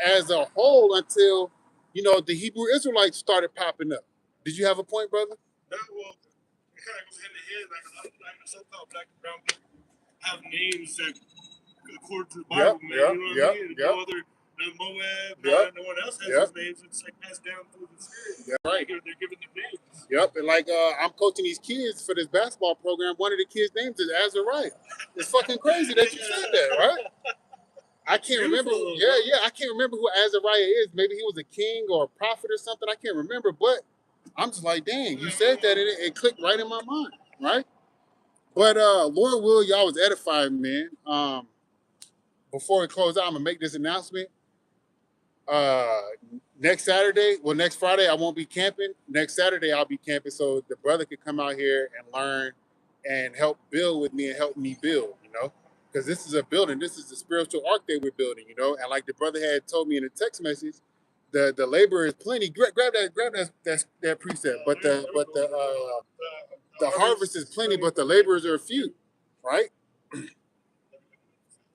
as a whole until, the Hebrew Israelites started popping up. Did you have a point, brother? No, well, it kind of goes hand in hand. Like the so-called black and brown people have names that, according to the Bible, man, you know what I mean? No other, no Moab, no one else has those names. It's like passed down through the spirit. Yeah, right. They're giving them names. Yep, and like I'm coaching these kids for this basketball program. One of the kids' names is Azariah. It's fucking crazy that you said that, right? I can't remember. Yeah, I can't remember who Azariah is. Maybe he was a king or a prophet or something. I can't remember, but I'm just like, dang, you said that and it clicked right in my mind, right? But Lord will, y'all was edifying, man. Before we close out, I'm gonna make this announcement. Next Friday, I won't be camping. Next Saturday, I'll be camping, so the brother could come out here and learn and help build with me and help me build, because this is a building. This is the spiritual ark that we're building, and like the brother had told me in a text message, the labor is plenty. Grab that precept, but the harvest is plenty, but the laborers are few, right?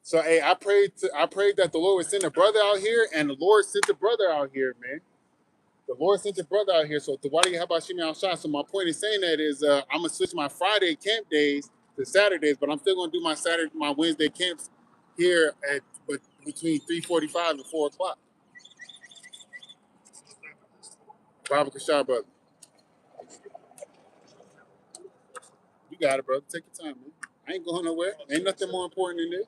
So, hey, I prayed that the Lord would send a brother out here, and the Lord sent a brother out here, man. The Lord sent a brother out here. So, how about Shimei Al-Shah? So, my point in saying that is I'm going to switch my Friday camp days to Saturdays, but I'm still going to do my Wednesday camps here between 3:45 and 4 o'clock. Baba Kashah, brother. You got it, brother. Take your time, man. I ain't going nowhere. Ain't nothing more important than this.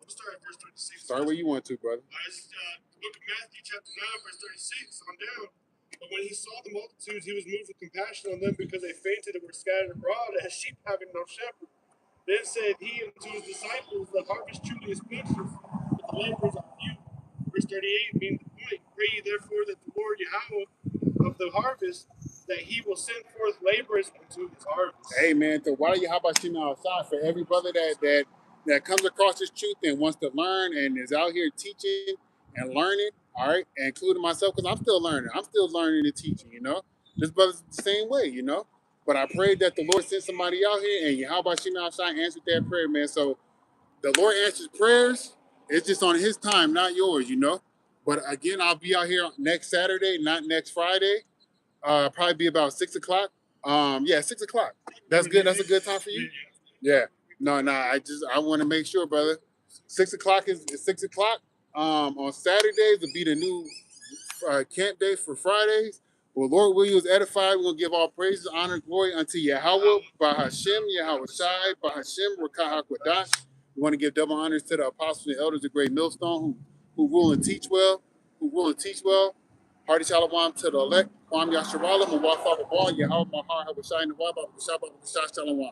Start at verse 36. Start where you want to, brother. It's the book of Matthew, chapter 9, verse 36, on down. But when he saw the multitudes, he was moved with compassion on them because they fainted and were scattered abroad as sheep having no shepherd. Then said he unto his disciples, the harvest truly is plenteous, but the laborers are few. Verse 38 means the point. Pray ye therefore that the Lord Yahweh of the harvest, that he will send forth laborers into his harvest. Hey, man, so why do you, how about Shimei Al-Shah for every brother that comes across this truth and wants to learn and is out here teaching and learning, all right, including myself, because I'm still learning. I'm still learning and teaching, This brother's the same way, But I prayed that the Lord sent somebody out here, and how about Shimei Al-Shah answered that prayer, man. So the Lord answers prayers. It's just on his time, not yours, But again, I'll be out here next Saturday, not next Friday. Probably be about 6 o'clock. 6 o'clock. That's good. That's a good time for you? Yeah. No, I want to make sure, brother. 6 o'clock is 6 o'clock. On Saturdays will be the new camp day for Fridays. Well, Lord, will you was edified. We're going to give all praises, honor, and glory unto Yahweh, Bahashem, Yahweh Shai, Bahashem, Rakah HaKodash. We want to give double honors to the apostles and elders of Great Millstone who rule and teach well, Hearty Shalom to the elect, Kwam Yasharala, Mawaf Abba, Yahweh Mahar, Habashai, Nawab, Abba, Shabbat, Shalom.